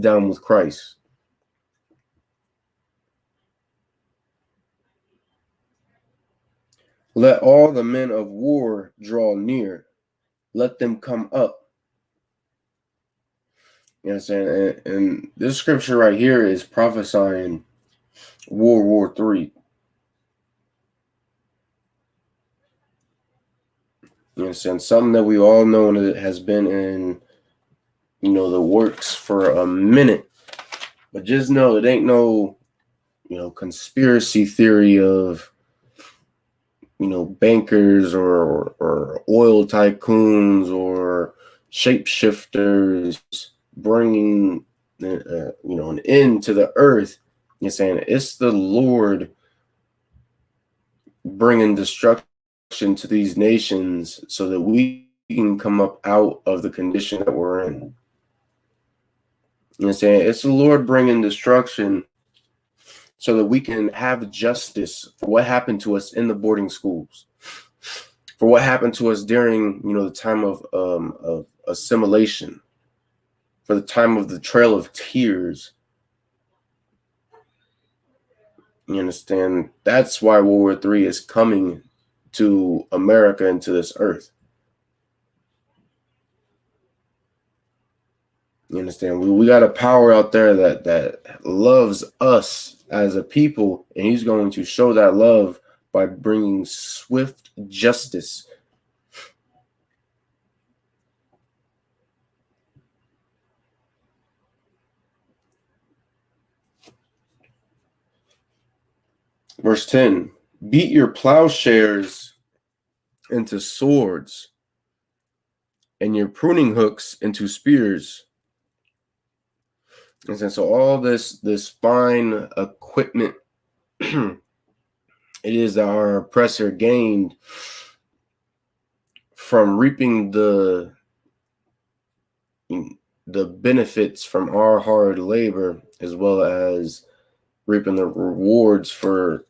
down with Christ. Let all the men of war draw near. Let them come up. You know what I'm saying? And this scripture right here is prophesying World War III. You understand? Something that we all know that has been in, you know, the works for a minute. But just know it ain't no, you know, conspiracy theory of, you know, bankers or oil tycoons or shapeshifters bringing, you know, an end to the earth. You're saying it's the Lord bringing destruction to these nations so that we can come up out of the condition that we're in. You know what I'm saying? It's the Lord bringing destruction so that we can have justice for what happened to us in the boarding schools, for what happened to us during, the time of assimilation, for the time of the Trail of Tears. You understand? That's why World War III is coming to America and to this earth. You understand? We got a power out there that loves us as a people, and he's going to show that love by bringing swift justice. Verse 10, beat your plowshares into swords and your pruning hooks into spears. And so all this fine equipment it is that our oppressor gained from reaping the benefits from our hard labor, as well as reaping the rewards from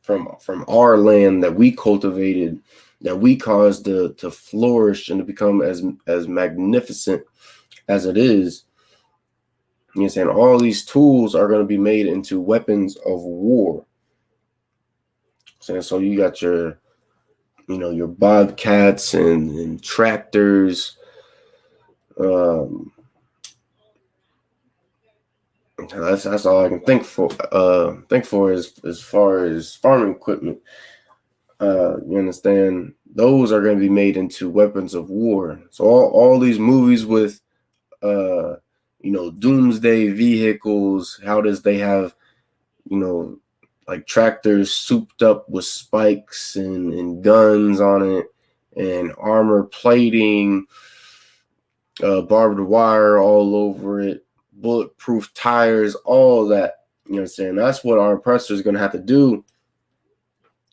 our land that we cultivated, that we caused to flourish and to become as magnificent as it is. You know what I'm saying? All these tools are going to be made into weapons of war. So you got your bobcats and tractors. That's all I can think for as far as farming equipment. You understand? Those are going to be made into weapons of war. So all these movies with doomsday vehicles, how does they have like tractors souped up with spikes and guns on it and armor plating, barbed wire all over it, bulletproof tires, all that. You know what I'm saying? That's what our oppressor is going to have to do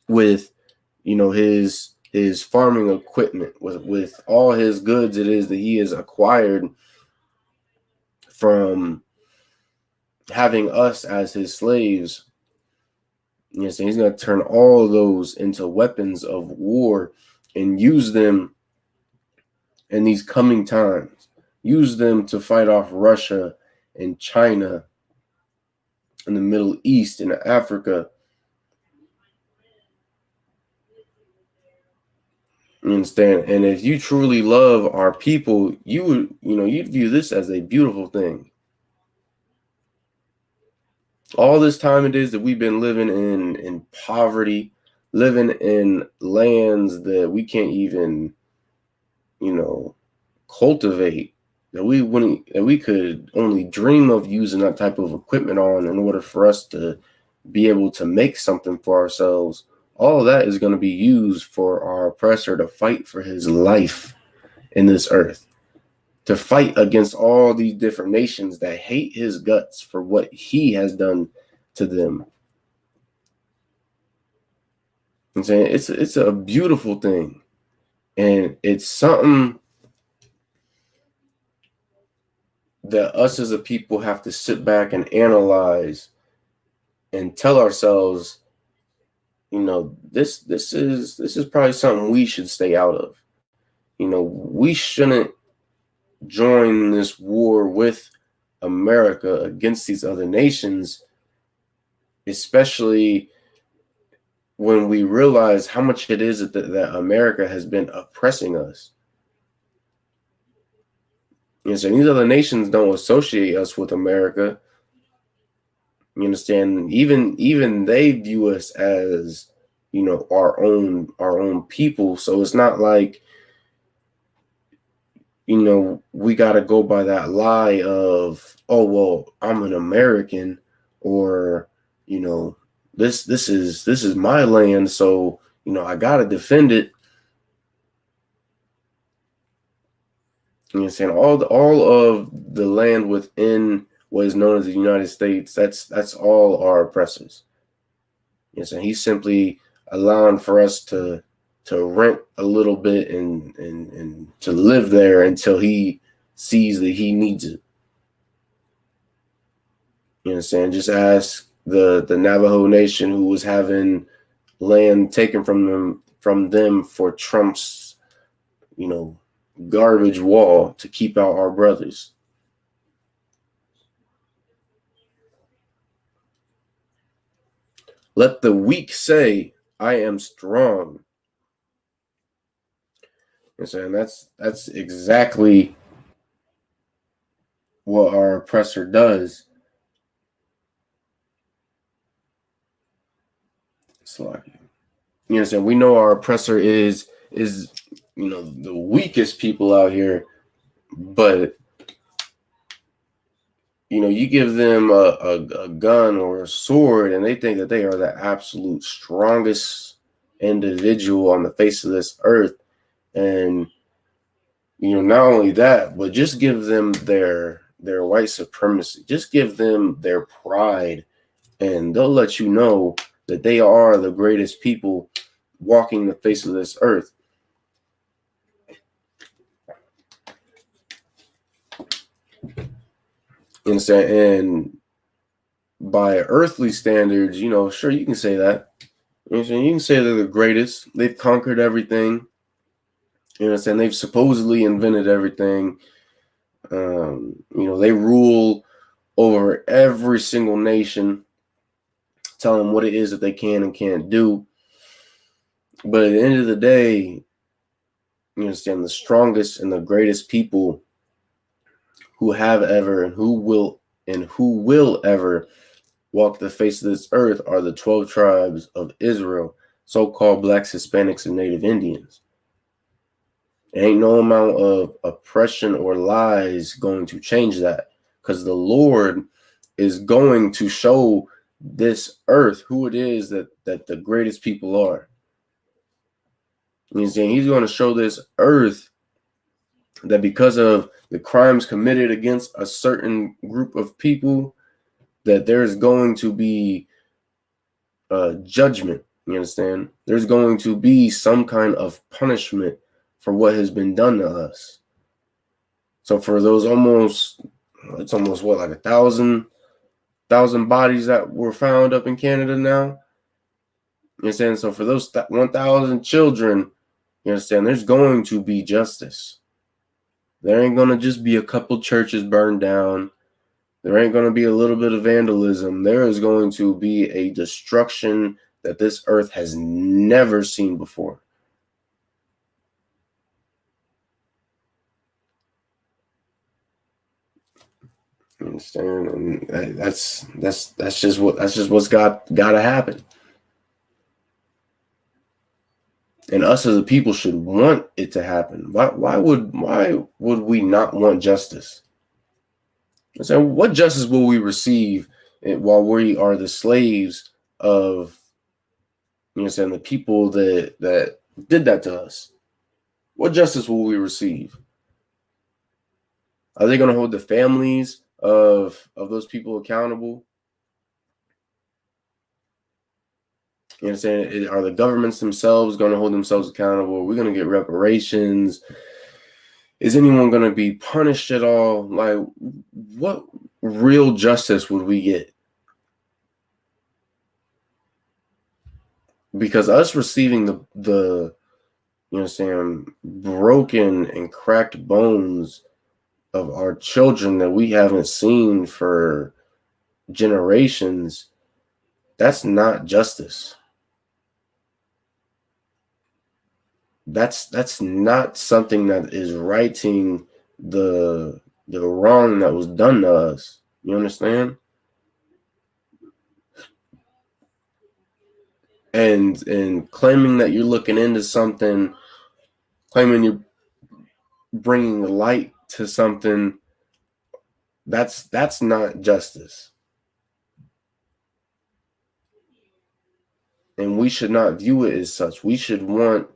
with his farming equipment, with all his goods it is that he has acquired from having us as his slaves. You know what I'm saying? He's going to turn all of those into weapons of war and use them in these coming times. Use them to fight off Russia and China and the Middle East and Africa. You understand? And if you truly love our people, you'd view this as a beautiful thing. All this time it is that we've been living in poverty, living in lands that we can't even, cultivate, that we could only dream of using that type of equipment on in order for us to be able to make something for ourselves. All of that is going to be used for our oppressor to fight for his life in this earth, to fight against all these different nations that hate his guts for what he has done to them. I'm saying it's a beautiful thing, and it's something that us as a people have to sit back and analyze and tell ourselves, this is probably something we should stay out of. We shouldn't join this war with America against these other nations, especially when we realize how much it is that America has been oppressing us. So these other nations don't associate us with America. You understand? Even they view us as, our own people. So it's not like, we got to go by that lie of, oh, well, I'm an American, or, this is my land, so, I got to defend it. You know what I'm saying? All of the land within what is known as the United States, that's all our oppressors. You know what I'm saying? He's simply allowing for us to rent a little bit and to live there until he sees that he needs it. You understand? Just ask the Navajo Nation, who was having land taken from them for Trump's, garbage wall to keep out our brothers. Let the weak say, I am strong. And so that's exactly what our oppressor does. It's like, you understand, we know our oppressor is the weakest people out here, but you give them a gun or a sword and they think that they are the absolute strongest individual on the face of this earth. And not only that, but just give them their white supremacy, just give them their pride, and they'll let you know that they are the greatest people walking the face of this earth. And by earthly standards, sure, you can say that. You can say they're the greatest. They've conquered everything. They've supposedly invented everything. They rule over every single nation, tell them what it is that they can and can't do. But at the end of the day, the strongest and the greatest people who have ever and who will ever walk the face of this earth are the 12 tribes of Israel, so-called Blacks, Hispanics, and Native Indians. Ain't no amount of oppression or lies going to change that, because the Lord is going to show this earth who it is that the greatest people are. He's going to show this earth that because of the crimes committed against a certain group of people, that there's going to be judgment. You understand? There's going to be some kind of punishment for what has been done to us. So for those it's almost what, like 1,000 bodies that were found up in Canada now. You understand? So for those 1,000 children, you understand, there's going to be justice. There ain't going to just be a couple churches burned down. There ain't going to be a little bit of vandalism. There is going to be a destruction that this earth has never seen before. You understand? And that's just what's got to happen. And us as a people should want it to happen. Why would we not want justice? So what justice will we receive while we are the slaves of, the people that did that to us? What justice will we receive? Are they going to hold the families of those people accountable? You understand? Are the governments themselves going to hold themselves accountable? Are we going to get reparations? Is anyone going to be punished at all? Like, what real justice would we get? Because us receiving the broken and cracked bones of our children that we haven't seen for generations, that's not justice. That's not something that is righting the wrong that was done to us. You understand? And claiming that you're looking into something, claiming you're bringing light to something, that's not justice. And we should not view it as such. We should want,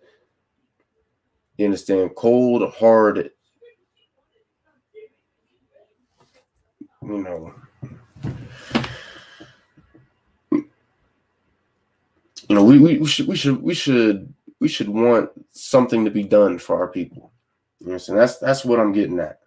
you understand, cold, hard, we should want something to be done for our people. Yes, and that's what I'm getting at.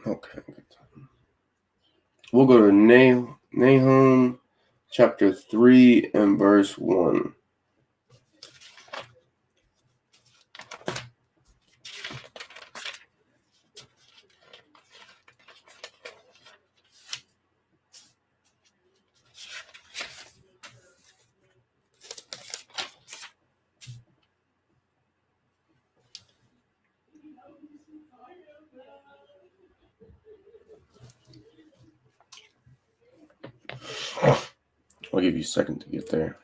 Okay. We'll go to Nahum chapter 3 and verse 1. I'll give you a second to get there.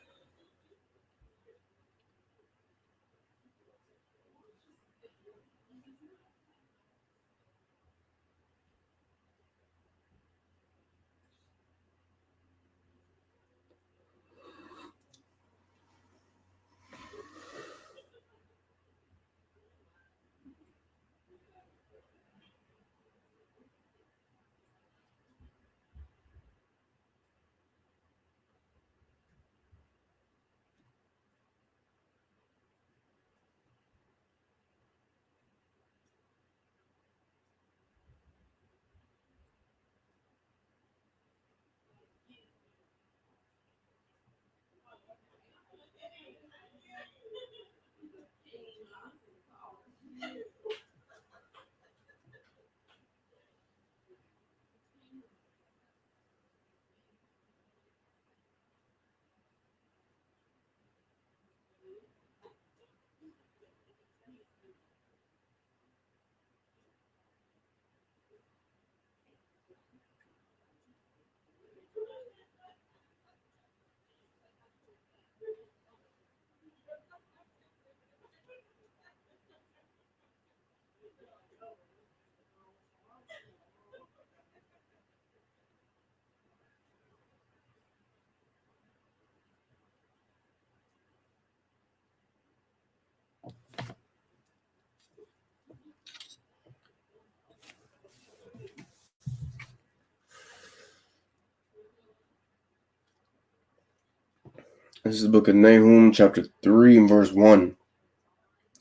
This is the book of Nahum, chapter 3 and verse 1.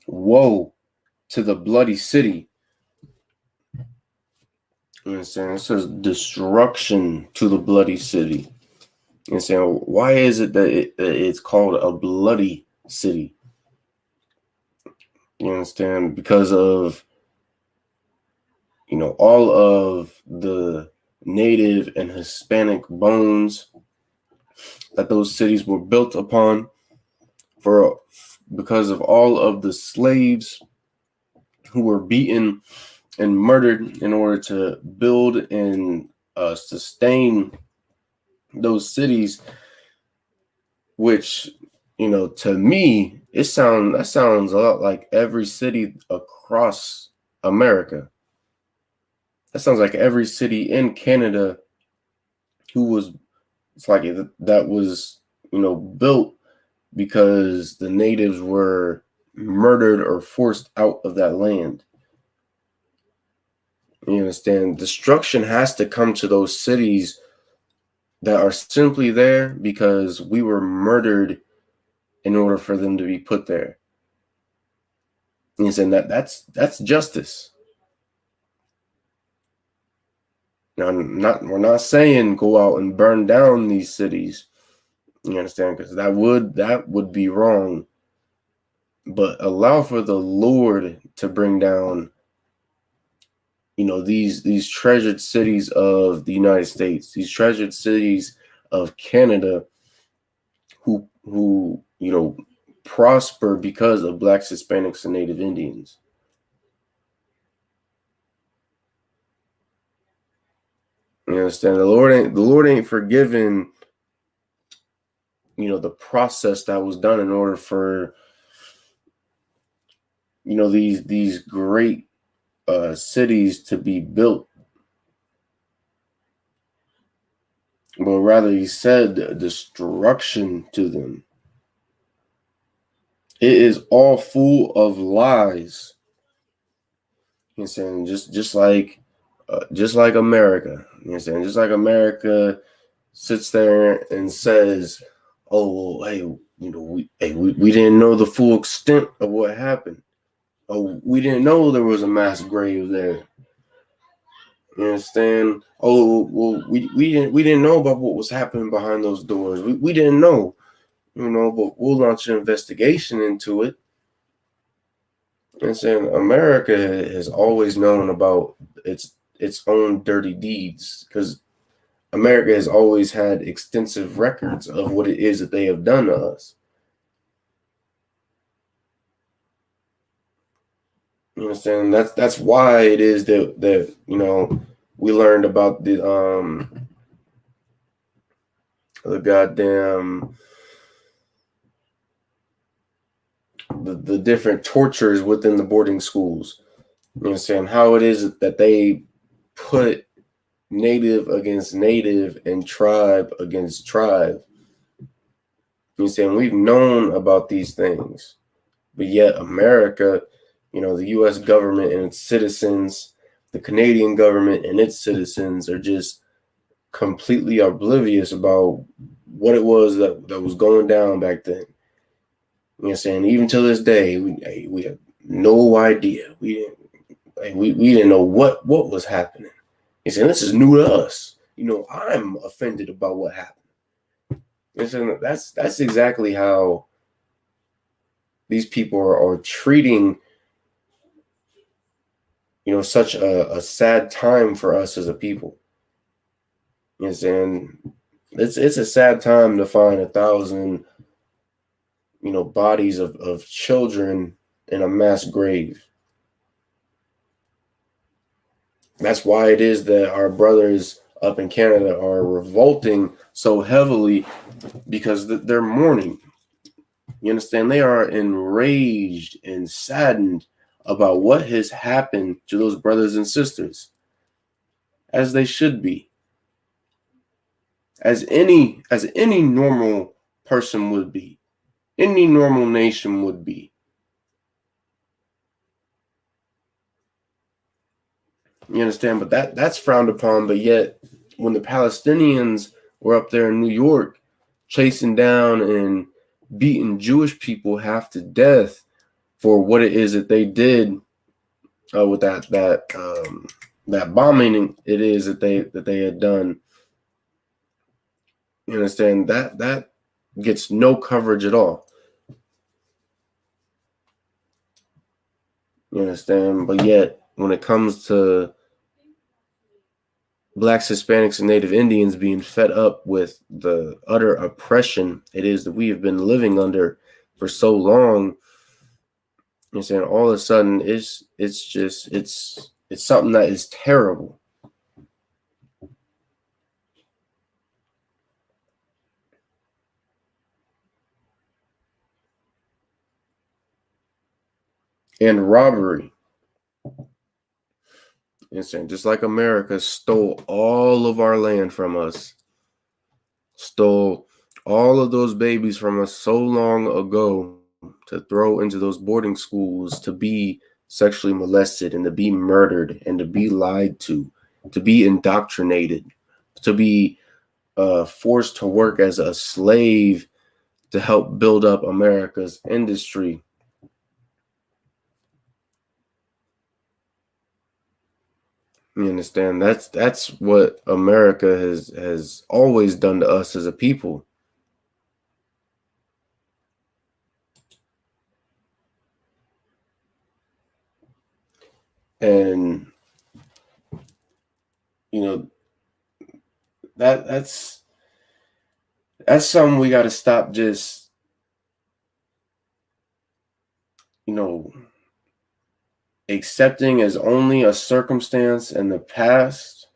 Woe to the bloody city. You understand? It says destruction to the bloody city. You understand? Why is it that it's called a bloody city? You understand? Because of, all of the native and Hispanic bones that those cities were built upon, because of all of the slaves who were beaten and murdered in order to build and sustain those cities, which, to me, that sounds a lot like every city across America. That sounds like every city in Canada that was built because the natives were murdered or forced out of that land. You understand? Destruction has to come to those cities that are simply there because we were murdered in order for them to be put there. You understand? That's justice. Now, we're not saying go out and burn down these cities. You understand? Because that would be wrong. But allow for the Lord to bring down, these treasured cities of the United States, these treasured cities of Canada, who prosper because of Blacks, Hispanics, and Native Indians. You understand? The Lord ain't forgiven, the process that was done in order for, these great cities to be built, but rather he said destruction to them. It is all full of lies. You know what I'm saying? Just like America. You know what I'm saying? Just like America sits there and says, "Oh, well, hey, we didn't know the full extent of what happened. Oh, we didn't know there was a mass grave there. You understand? Oh, well, we didn't know about what was happening behind those doors. We didn't know, but we'll launch an investigation into it." And saying America has always known about its own dirty deeds, because America has always had extensive records of what it is that they have done to us. You understand? That's why it is that we learned about the goddamn the different tortures within the boarding schools. You understand how it is that they put native against native and tribe against tribe. You understand? We've known about these things, but yet America, the U.S. government and its citizens, the Canadian government and its citizens are just completely oblivious about what it was that was going down back then. You know what I'm saying? Even to this day, we have no idea. We didn't know what was happening. You saying this is new to us. I'm offended about what happened. You know saying? That's exactly how these people are treating such a sad time for us as a people. You know what I'm saying? It's a sad time to find 1,000 bodies of children in a mass grave. That's why it is that our brothers up in Canada are revolting so heavily, because they're mourning. You understand? They are enraged and saddened about what has happened to those brothers and sisters, as they should be, as any normal person would be, any normal nation would be. You understand? But that's frowned upon. But yet, when the Palestinians were up there in New York chasing down and beating Jewish people half to death for what it is that they did with that bombing, it is that they had done. You understand? That gets no coverage at all. You understand? But yet, when it comes to Blacks, Hispanics, and Native Indians being fed up with the utter oppression it is that we have been living under for so long, you're saying all of a sudden it's something that is terrible. And robbery. You're saying just like America stole all of our land from us, stole all of those babies from us so long ago to throw into those boarding schools to be sexually molested and to be murdered and to be lied to be indoctrinated, to be forced to work as a slave to help build up America's industry. You understand? That's what America has always done to us as a people. And that's something we got to stop just accepting as only a circumstance in the past,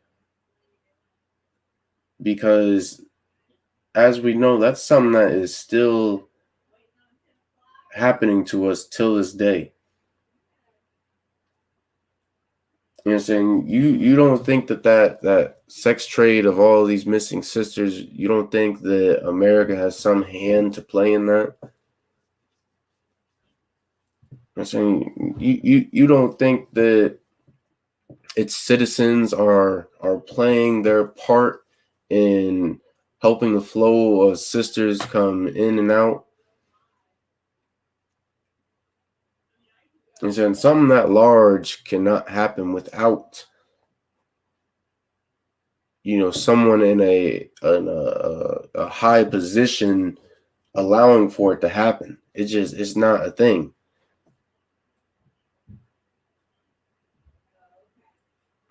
because as we know, that's something that is still happening to us till this day. You know what I'm saying? You don't think that sex trade of all these missing sisters, you don't think that America has some hand to play in that? I'm saying you don't think that its citizens are playing their part in helping the flow of sisters come in and out? And saying something that large cannot happen without, someone in a high position allowing for it to happen. It's not a thing.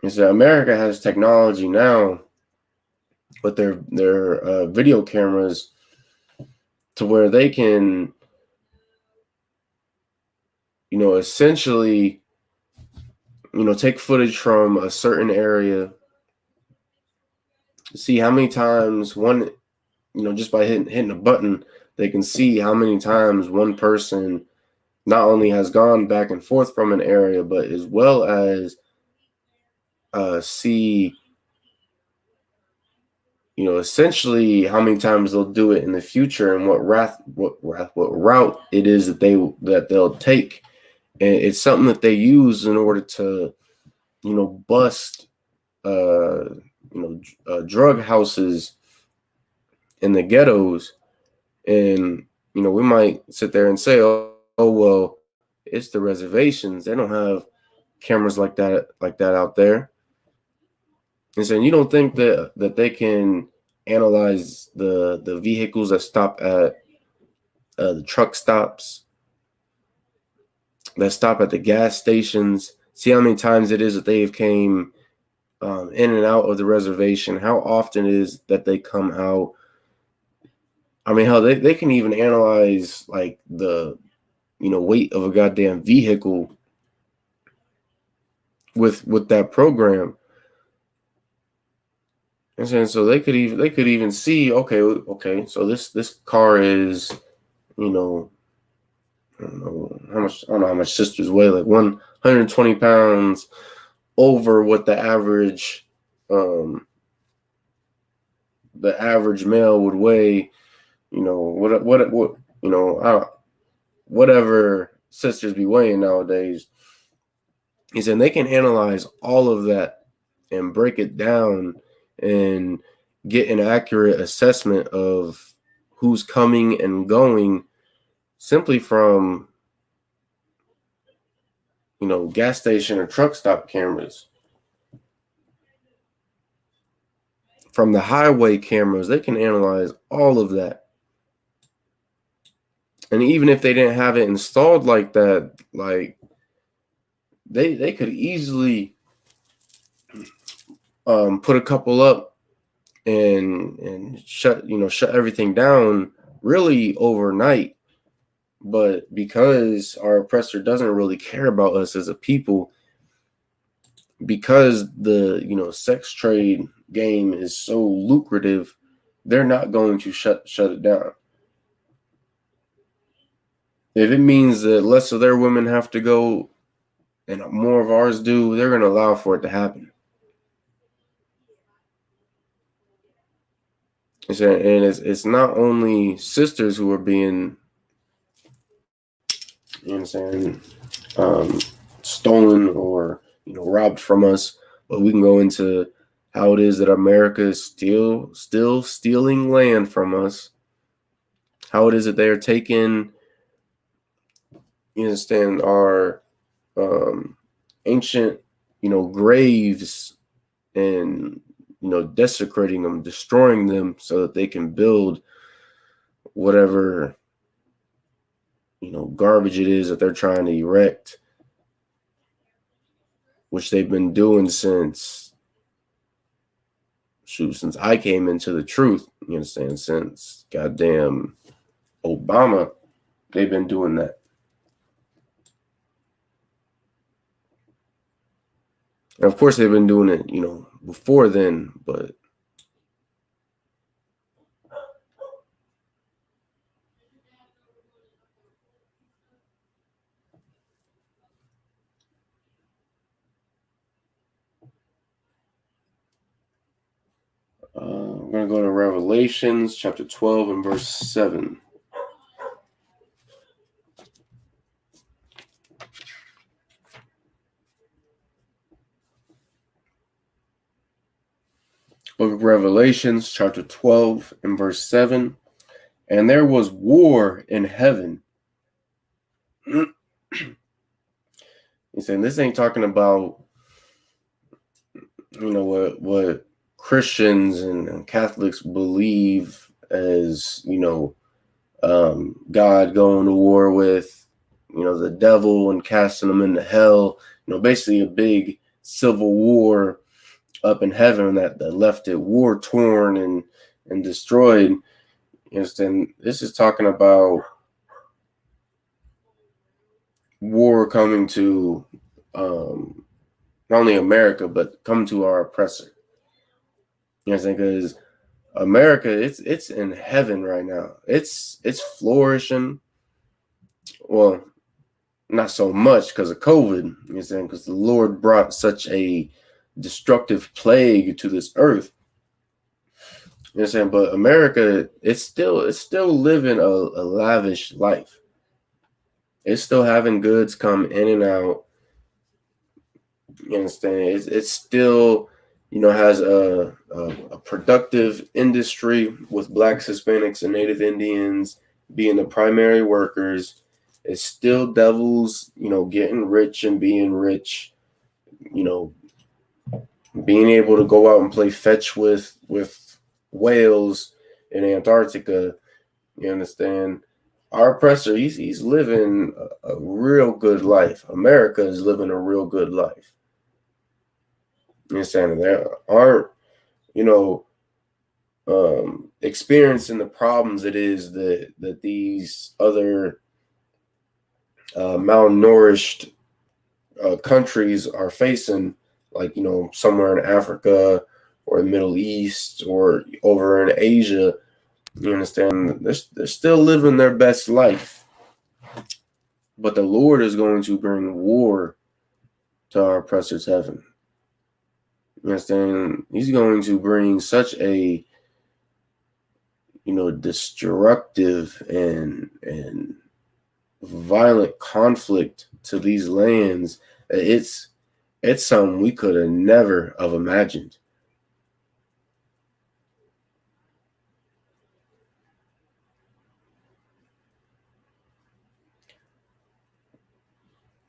And so America has technology now with their video cameras to where they can, essentially, take footage from a certain area, see how many times one, just by hitting a button, they can see how many times one person not only has gone back and forth from an area, but as well as see, essentially how many times they'll do it in the future and what route it is that they'll take. And it's something that they use in order to, bust, drug houses in the ghettos. And, we might sit there and say, oh, well, it's the reservations. They don't have cameras like that out there. And so you don't think that they can analyze the vehicles that stop at the truck stops, that stop at the gas stations, see how many times it is that they've came in and out of the reservation, how often it is that they come out. I mean, hell, they can even analyze like the weight of a goddamn vehicle with that program. And so they could even see, okay, so this car is, I don't know how much sisters weigh, like 120 pounds over what the average male would weigh, whatever sisters be weighing nowadays. He said they can analyze all of that and break it down and get an accurate assessment of who's coming and going simply from, gas station or truck stop cameras. From the highway cameras, they can analyze all of that. And even if they didn't have it installed like that, like they could easily put a couple up and shut everything down really overnight. But because our oppressor doesn't really care about us as a people, because the sex trade game is so lucrative, they're not going to shut it down. If it means that less of their women have to go and more of ours do, they're going to allow for it to happen. And it's not only sisters who are being, stolen or robbed from us, but we can go into how it is that America is still stealing land from us. How it is that they are taking, our ancient, graves and desecrating them, destroying them so that they can build whatever garbage it is that they're trying to erect, which they've been doing since I came into the truth. You understand? Since goddamn Obama, they've been doing that. And of course, they've been doing it, before then, but We're going to go to Revelations chapter 12 and verse 7. Book of Revelations chapter 12 and verse 7. And there was war in heaven. He's saying this ain't talking about, what Christians and Catholics believe as, God going to war with, the devil and casting them into hell. Basically a big civil war up in heaven that left it war torn and destroyed. You understand? This is talking about war coming to not only America, but coming to our oppressor. You know what I'm saying? Because America, it's in heaven right now. It's flourishing. Well, not so much because of COVID. You know what I'm saying? Because the Lord brought such a destructive plague to this earth. You know what I'm saying? But America, it's still living a lavish life. It's still having goods come in and out. You understand? It's still, has a productive industry with Blacks, Hispanics, and Native Indians being the primary workers. It's still devils, getting rich and being rich, being able to go out and play fetch with whales in Antarctica. You understand? Our oppressor, he's living a real good life. America is living a real good life. You understand? There aren't, experiencing the problems it is that these other malnourished countries are facing, like, somewhere in Africa or the Middle East or over in Asia. You understand? They're still living their best life. But the Lord is going to bring war to our oppressor's heaven. You understand? He's going to bring such a, destructive and violent conflict to these lands. It's something we could have never have imagined.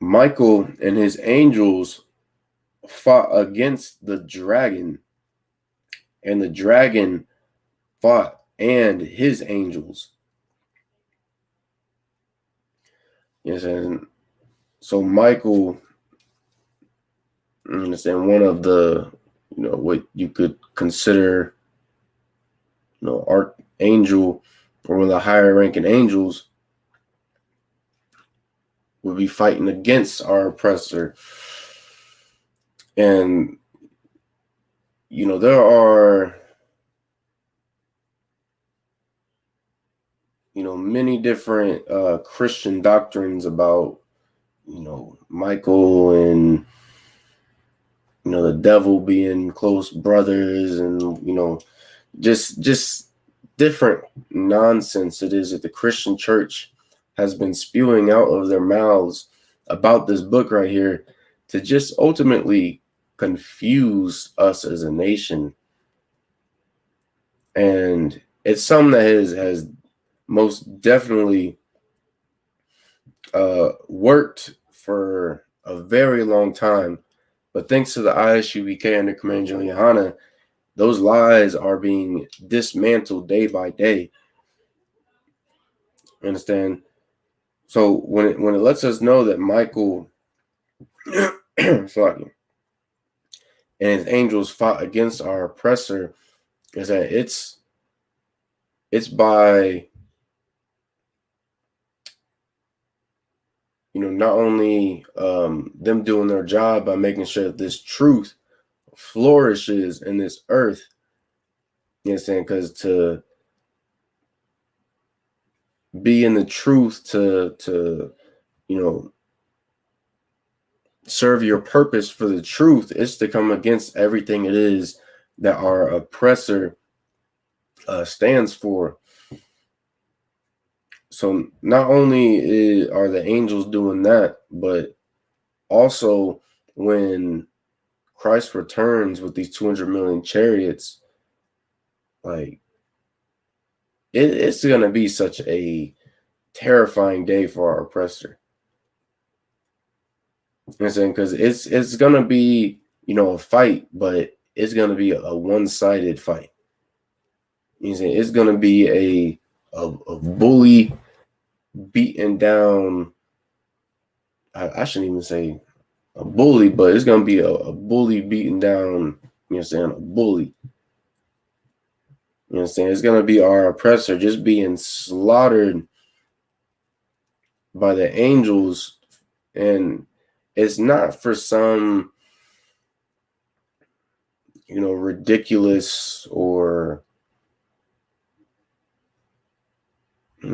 Michael and his angels fought against the dragon, and the dragon fought and his angels. Yes, and so Michael, you understand, one of the, what you could consider, archangel or one of the higher ranking angels, would be fighting against our oppressor. And, there are, many different Christian doctrines about, Michael and, the devil being close brothers, and, just different nonsense it is that the Christian church has been spewing out of their mouths about this book right here to just ultimately confuse us as a nation. And it's something that has most definitely worked for a very long time. But thanks to the I.S.U.P.K under Command GEN.YAHANNA, those lies are being dismantled day by day. Understand? So when it lets us know that Michael and his angels fought against our oppressor, is that it's by, not only them doing their job by making sure that this truth flourishes in this earth. You know what I'm saying? Because to be in the truth, to serve your purpose for the truth, is to come against everything it is that our oppressor stands for. So not only are the angels doing that, but also when Christ returns with these 200 million chariots, like it's going to be such a terrifying day for our oppressor. You know what I'm saying? Because it's going to be, a fight, but it's going to be a one-sided fight. You know what I'm saying? It's going to be a bully beating down. I shouldn't even say a bully, but it's going to be a bully beating down, you know what I'm saying, a bully. You know what I'm saying? It's going to be our oppressor just being slaughtered by the angels. And it's not for some, ridiculous or, I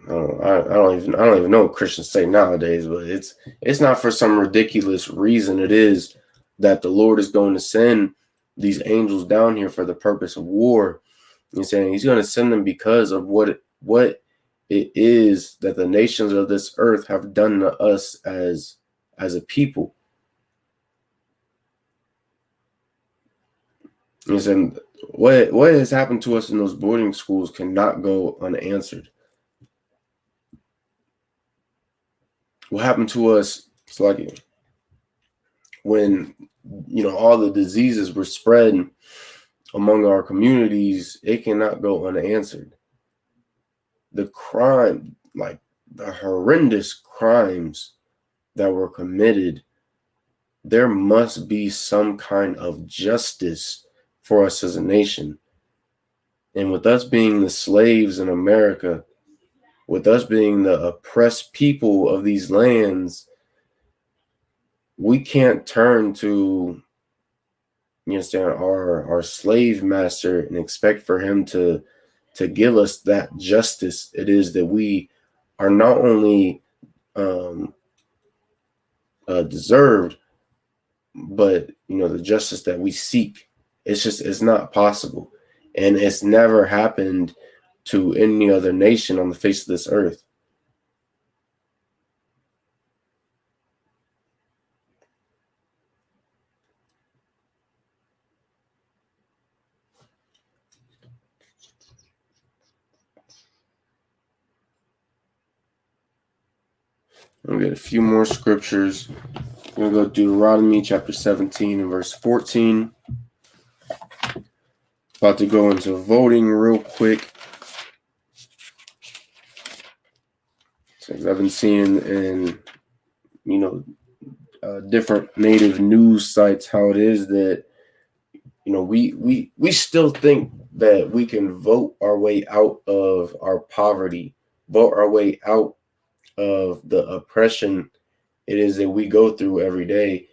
don't even know what Christians say nowadays, but it's not for some ridiculous reason. It is that the Lord is going to send these angels down here for the purpose of war. He's saying he's going to send them because of what it is that the nations of this earth have done to us as a people. He's saying what has happened to us in those boarding schools cannot go unanswered. What happened to us, it's like when all the diseases were spread among our communities, it cannot go unanswered. The crime, like the horrendous crimes that were committed, there must be some kind of justice for us as a nation. And with us being the slaves in America, with us being the oppressed people of these lands, we can't turn to, our slave master and expect for him to give us that justice it is that we are not only deserved, but the justice that we seek. It's not possible, and it's never happened to any other nation on the face of this earth. We'll get a few more scriptures. We're going to go Deuteronomy chapter 17 and verse 14. About to go into voting real quick. So I've been seeing in different native news sites how it is that we still think that we can vote our way out of our poverty, vote our way out of the oppression it is that we go through every day,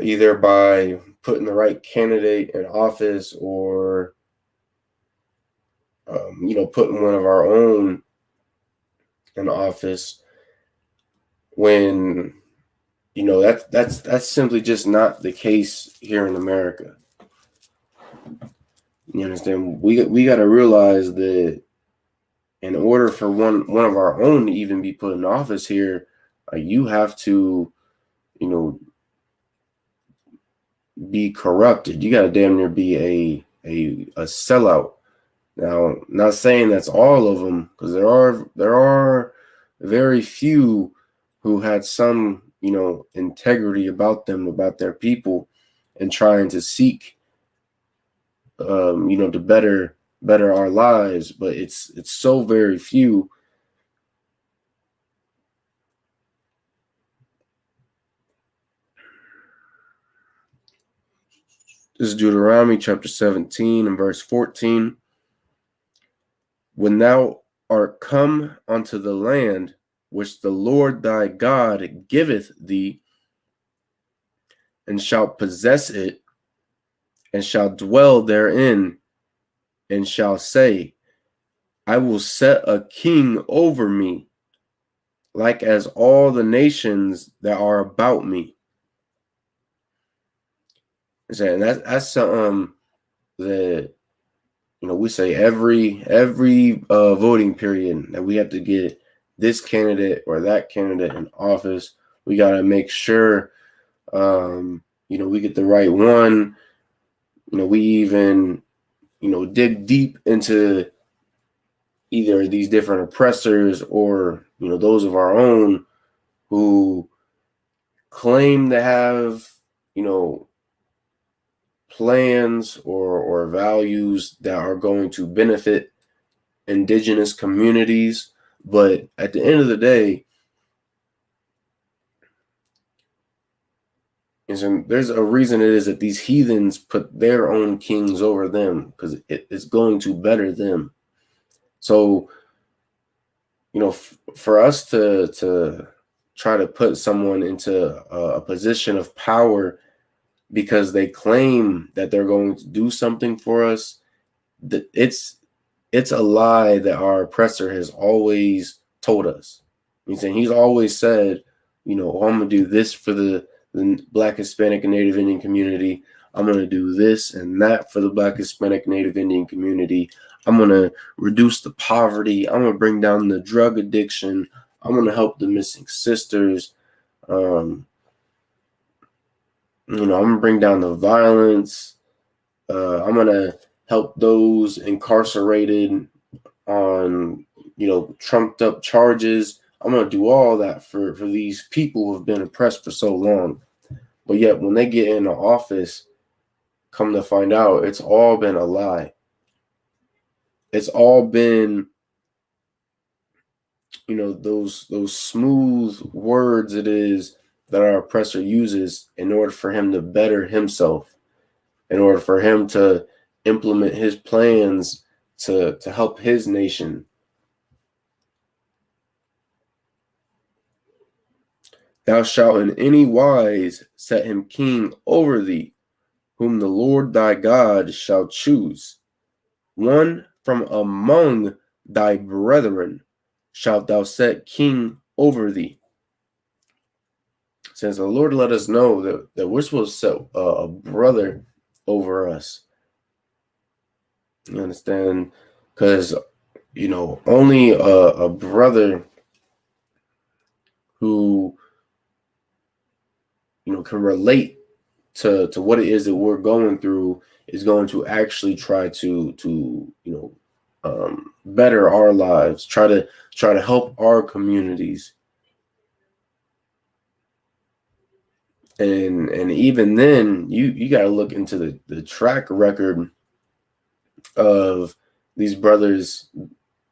either by putting the right candidate in office or putting one of our own in office, when that's simply just not the case here in America. You understand? We got to realize that in order for one of our own to even be put in office here, you have to, be corrupted. You got to damn near be a sellout. Now, not saying that's all of them, because there are very few who had some, integrity about them, about their people, and trying to seek, to better our lives. But it's so very few. This is Deuteronomy chapter 17 and verse 14. When thou art come unto the land which the Lord thy God giveth thee, and shalt possess it, and shalt dwell therein, and shall say, I will set a king over me, like as all the nations that are about me. And that's something that, we say every voting period that we have to get this candidate or that candidate in office. We got to make sure, we get the right one. We even, dig deep into either these different oppressors or, those of our own who claim to have, plans or values that are going to benefit indigenous communities. But at the end of the day, there's a reason it is that these heathens put their own kings over them, because it's going to better them. So, for us to try to put someone into a position of power because they claim that they're going to do something for us, it's a lie that our oppressor has always told us. He's always said, oh, I'm going to do this for the Black, Hispanic, and Native Indian community. I'm going to do this and that for the Black, Hispanic, Native Indian community. I'm going to reduce the poverty. I'm going to bring down the drug addiction. I'm going to help the missing sisters. I'm going to bring down the violence. I'm going to help those incarcerated on, trumped up charges. I'm going to do all that for these people who have been oppressed for so long. But yet when they get into office, come to find out, it's all been a lie. It's all been, those smooth words it is that our oppressor uses in order for him to better himself, in order for him to implement his plans to help his nation. Thou shalt in any wise set him king over thee, whom the Lord thy God shall choose. One from among thy brethren shalt thou set king over thee. Since the Lord let us know that we're supposed to set a brother over us. You understand? Because, only a brother who, can relate to what it is that we're going through is going to actually try to better our lives, try to help our communities. And even then, you got to look into the track record of these brothers.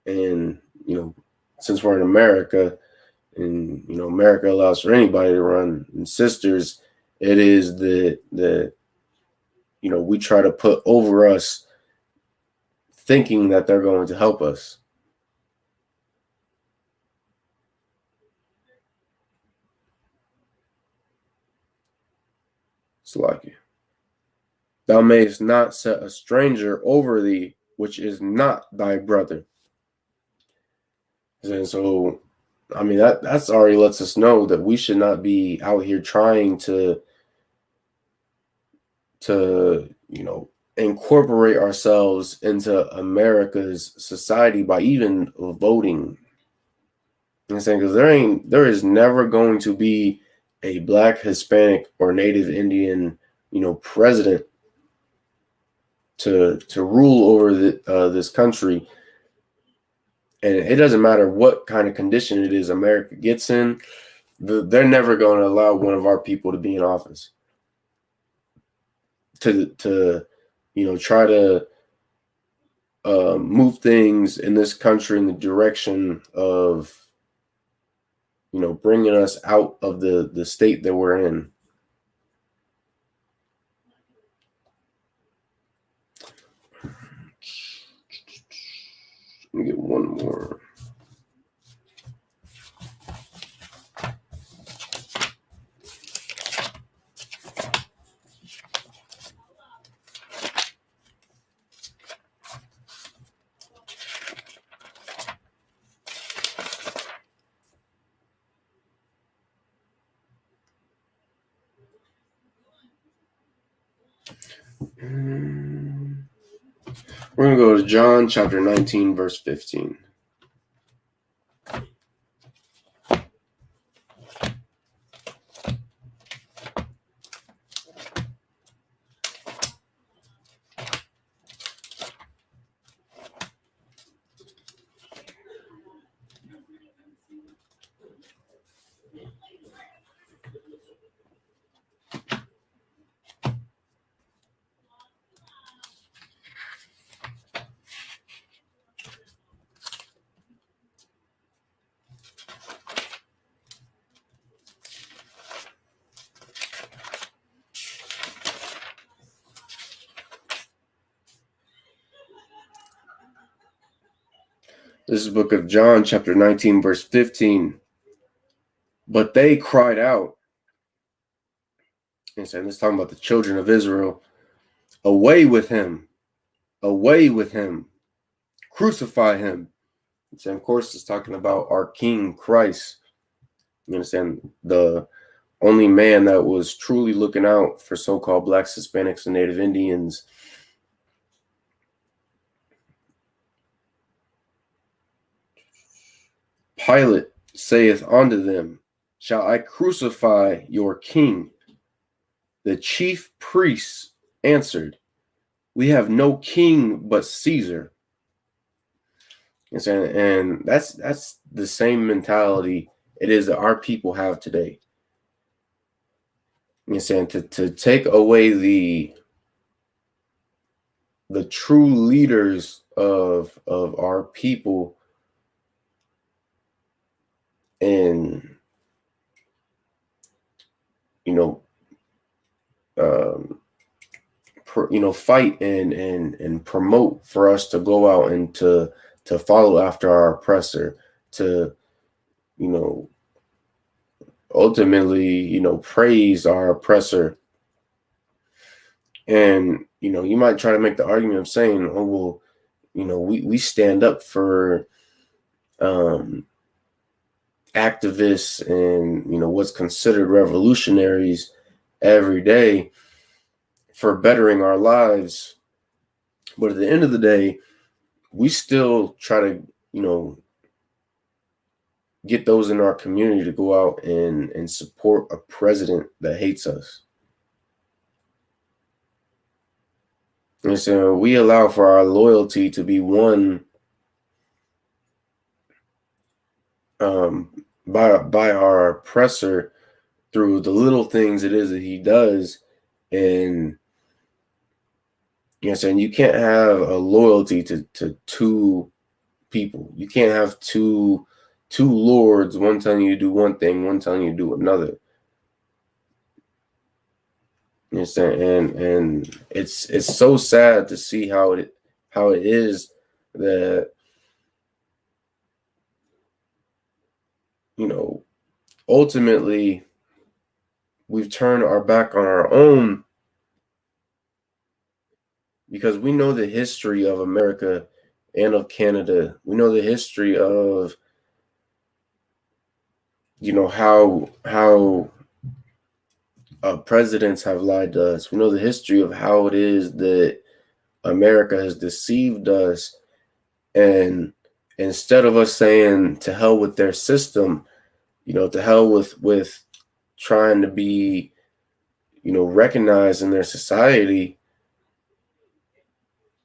And since we're in America, and America allows for anybody to run, and sisters, it is that we try to put over us, thinking that they're going to help us. Salakia. Thou mayest not set a stranger over thee, which is not thy brother. And so, that's already lets us know that we should not be out here trying to incorporate ourselves into America's society by even voting. I'm saying, because there is never going to be a Black, Hispanic, or Native Indian, president to rule over this country. And it doesn't matter what kind of condition it is America gets in, they're never going to allow one of our people to be in office to try to move things in this country in the direction of bringing us out of the state that we're in. Let me get one more. We're going to go to John chapter 19, verse 15. This is the book of John, chapter 19, verse 15. But they cried out. And so it's talking about the children of Israel. Away with him. Away with him. Crucify him. And so, of course, it's talking about our King Christ. You understand? The only man that was truly looking out for so-called blacks, Hispanics, and Native Indians. Pilate saith unto them, shall I crucify your king? The chief priests answered, we have no king but Caesar. And that's the same mentality it is that our people have today. You're saying to take away the true leaders of our people and fight and promote for us to go out and to follow after our oppressor, to ultimately praise our oppressor. And you might try to make the argument of saying, oh well, we stand up for activists and what's considered revolutionaries every day for bettering our lives, but at the end of the day, we still try to get those in our community to go out and support a president that hates us. And so we allow for our loyalty to be won by our oppressor through the little things it is that he does. And saying you can't have a loyalty to two people. You can't have two lords, one telling you to do one thing, one telling you to do another. You understand? And it's so sad to see how it is that ultimately we've turned our back on our own, because we know the history of America and of Canada. We know the history of how presidents have lied to us. We know the history of how it is that America has deceived us. And instead of us saying to hell with their system, to hell with trying to be, recognized in their society,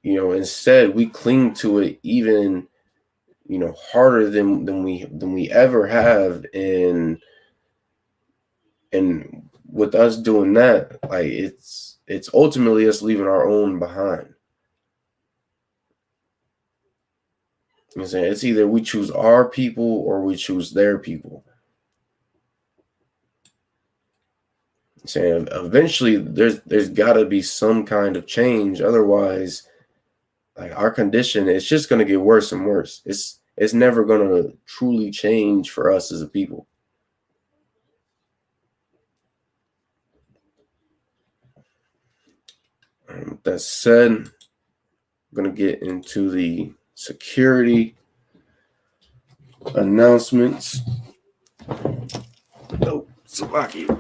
instead we cling to it even, harder than we ever have. And with us doing that, like it's ultimately us leaving our own behind. I'm saying it's either we choose our people or we choose their people. I'm saying eventually there's got to be some kind of change. Otherwise, like our condition, it's just going to get worse and worse. It's never going to truly change for us as a people. With that said, I'm going to get into the security announcements. Oh, Slovakia.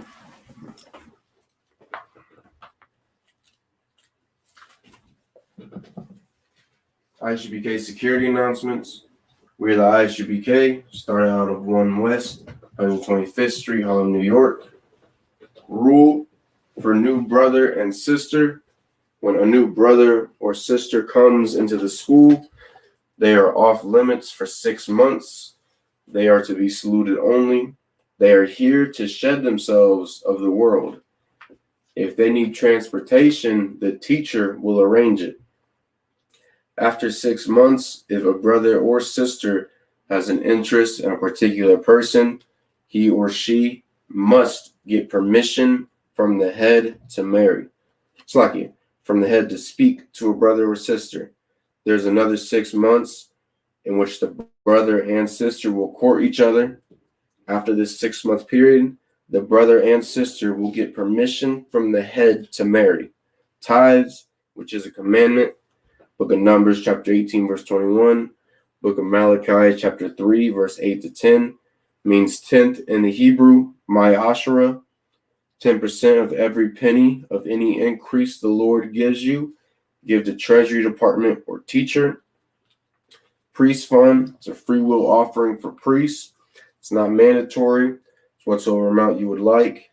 I.S.U.P.K security announcements. We're the I.S.U.P.K, started out of 1 West, 125th Street, Harlem, New York. Rule for new brother and sister. When a new brother or sister comes into the school, they are off limits for 6 months. They are to be saluted only. They are here to shed themselves of the world. If they need transportation, the teacher will arrange it. After 6 months, if a brother or sister has an interest in a particular person, he or she must get permission from the head to marry. It's lucky, from the head to speak to a brother or sister. There's another 6 months in which the brother and sister will court each other. After this 6-month period, the brother and sister will get permission from the head to marry. Tithes, which is a commandment. Book of Numbers, chapter 18, verse 21. Book of Malachi, chapter 3, verse 8 to 10. Means tenth in the Hebrew, Ma'ashara. 10% of every penny of any increase the Lord gives you, give to Treasury Department or teacher. Priest fund, it's a free will offering for priests. It's not mandatory. It's whatsoever amount you would like.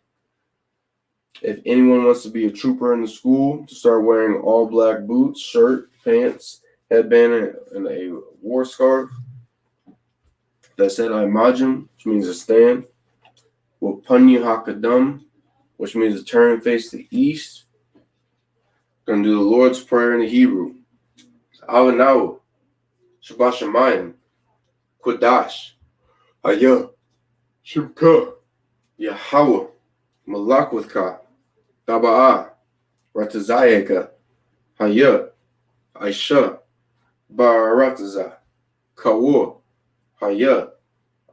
If anyone wants to be a trooper in the school, to start wearing all black boots, shirt, pants, headband, and a war scarf that said Imajim, which means a stand. Wapunyu Hakadam, which means to turn and face the east. Gonna do the Lord's Prayer in the Hebrew. Awanawu, Shabbat Shemayim, Quadash, I.S.U.P.K, Yahweh, Malakwithka, Taba'ah, Ratazayeka, Aisha, Barataza, Kawu,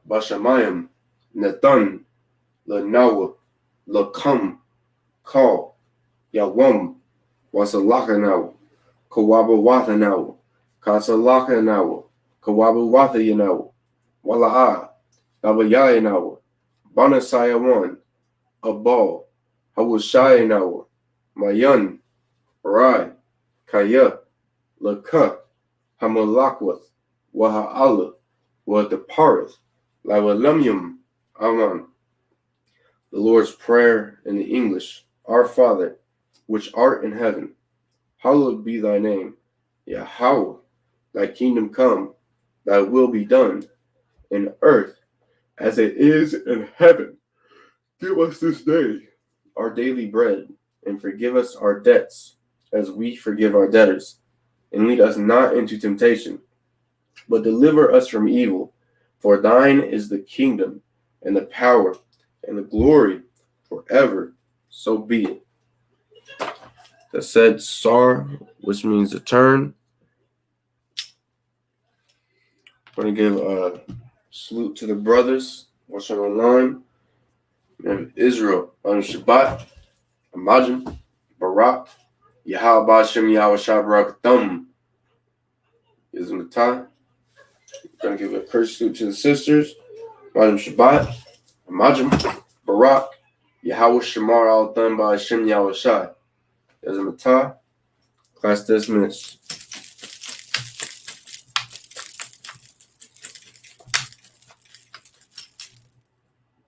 Bashamayim, Nathan, Lanawa, Lakam, Call, Yawam, Wasalakanaw, Kawabawatanaw, Kasalakanaw, Kawabawatayanaw, Wala'a, Babayayanaw, Banasayawan, Abal, Hawashayanaw, Mayan, Rai, Kaya, Laka, Hamalakwith, Waha'ala, Wadaparith, Lawalamyum, Aman. The Lord's Prayer in the English. Our Father, which art in heaven, hallowed be thy name. Yahweh, thy kingdom come, thy will be done, in earth as it is in heaven. Give us this day our daily bread, and forgive us our debts, as we forgive our debtors. And lead us not into temptation, but deliver us from evil. For thine is the kingdom, and the power, and the glory, forever. So be it. That said Sar, which means to turn. I'm going to give a salute to the brothers watching online. We have Israel, Shabbat, Imajim, Barak, Yahweh Bashem, Yahweh Shabrak, Thumb. Izmatai. Going to give a curse salute to the sisters. Imajim Shabbat, Imajim, Barak, Yahweh Shamar al Thumb by Hashem Yahweh Shai. Izmatai. Class dismissed.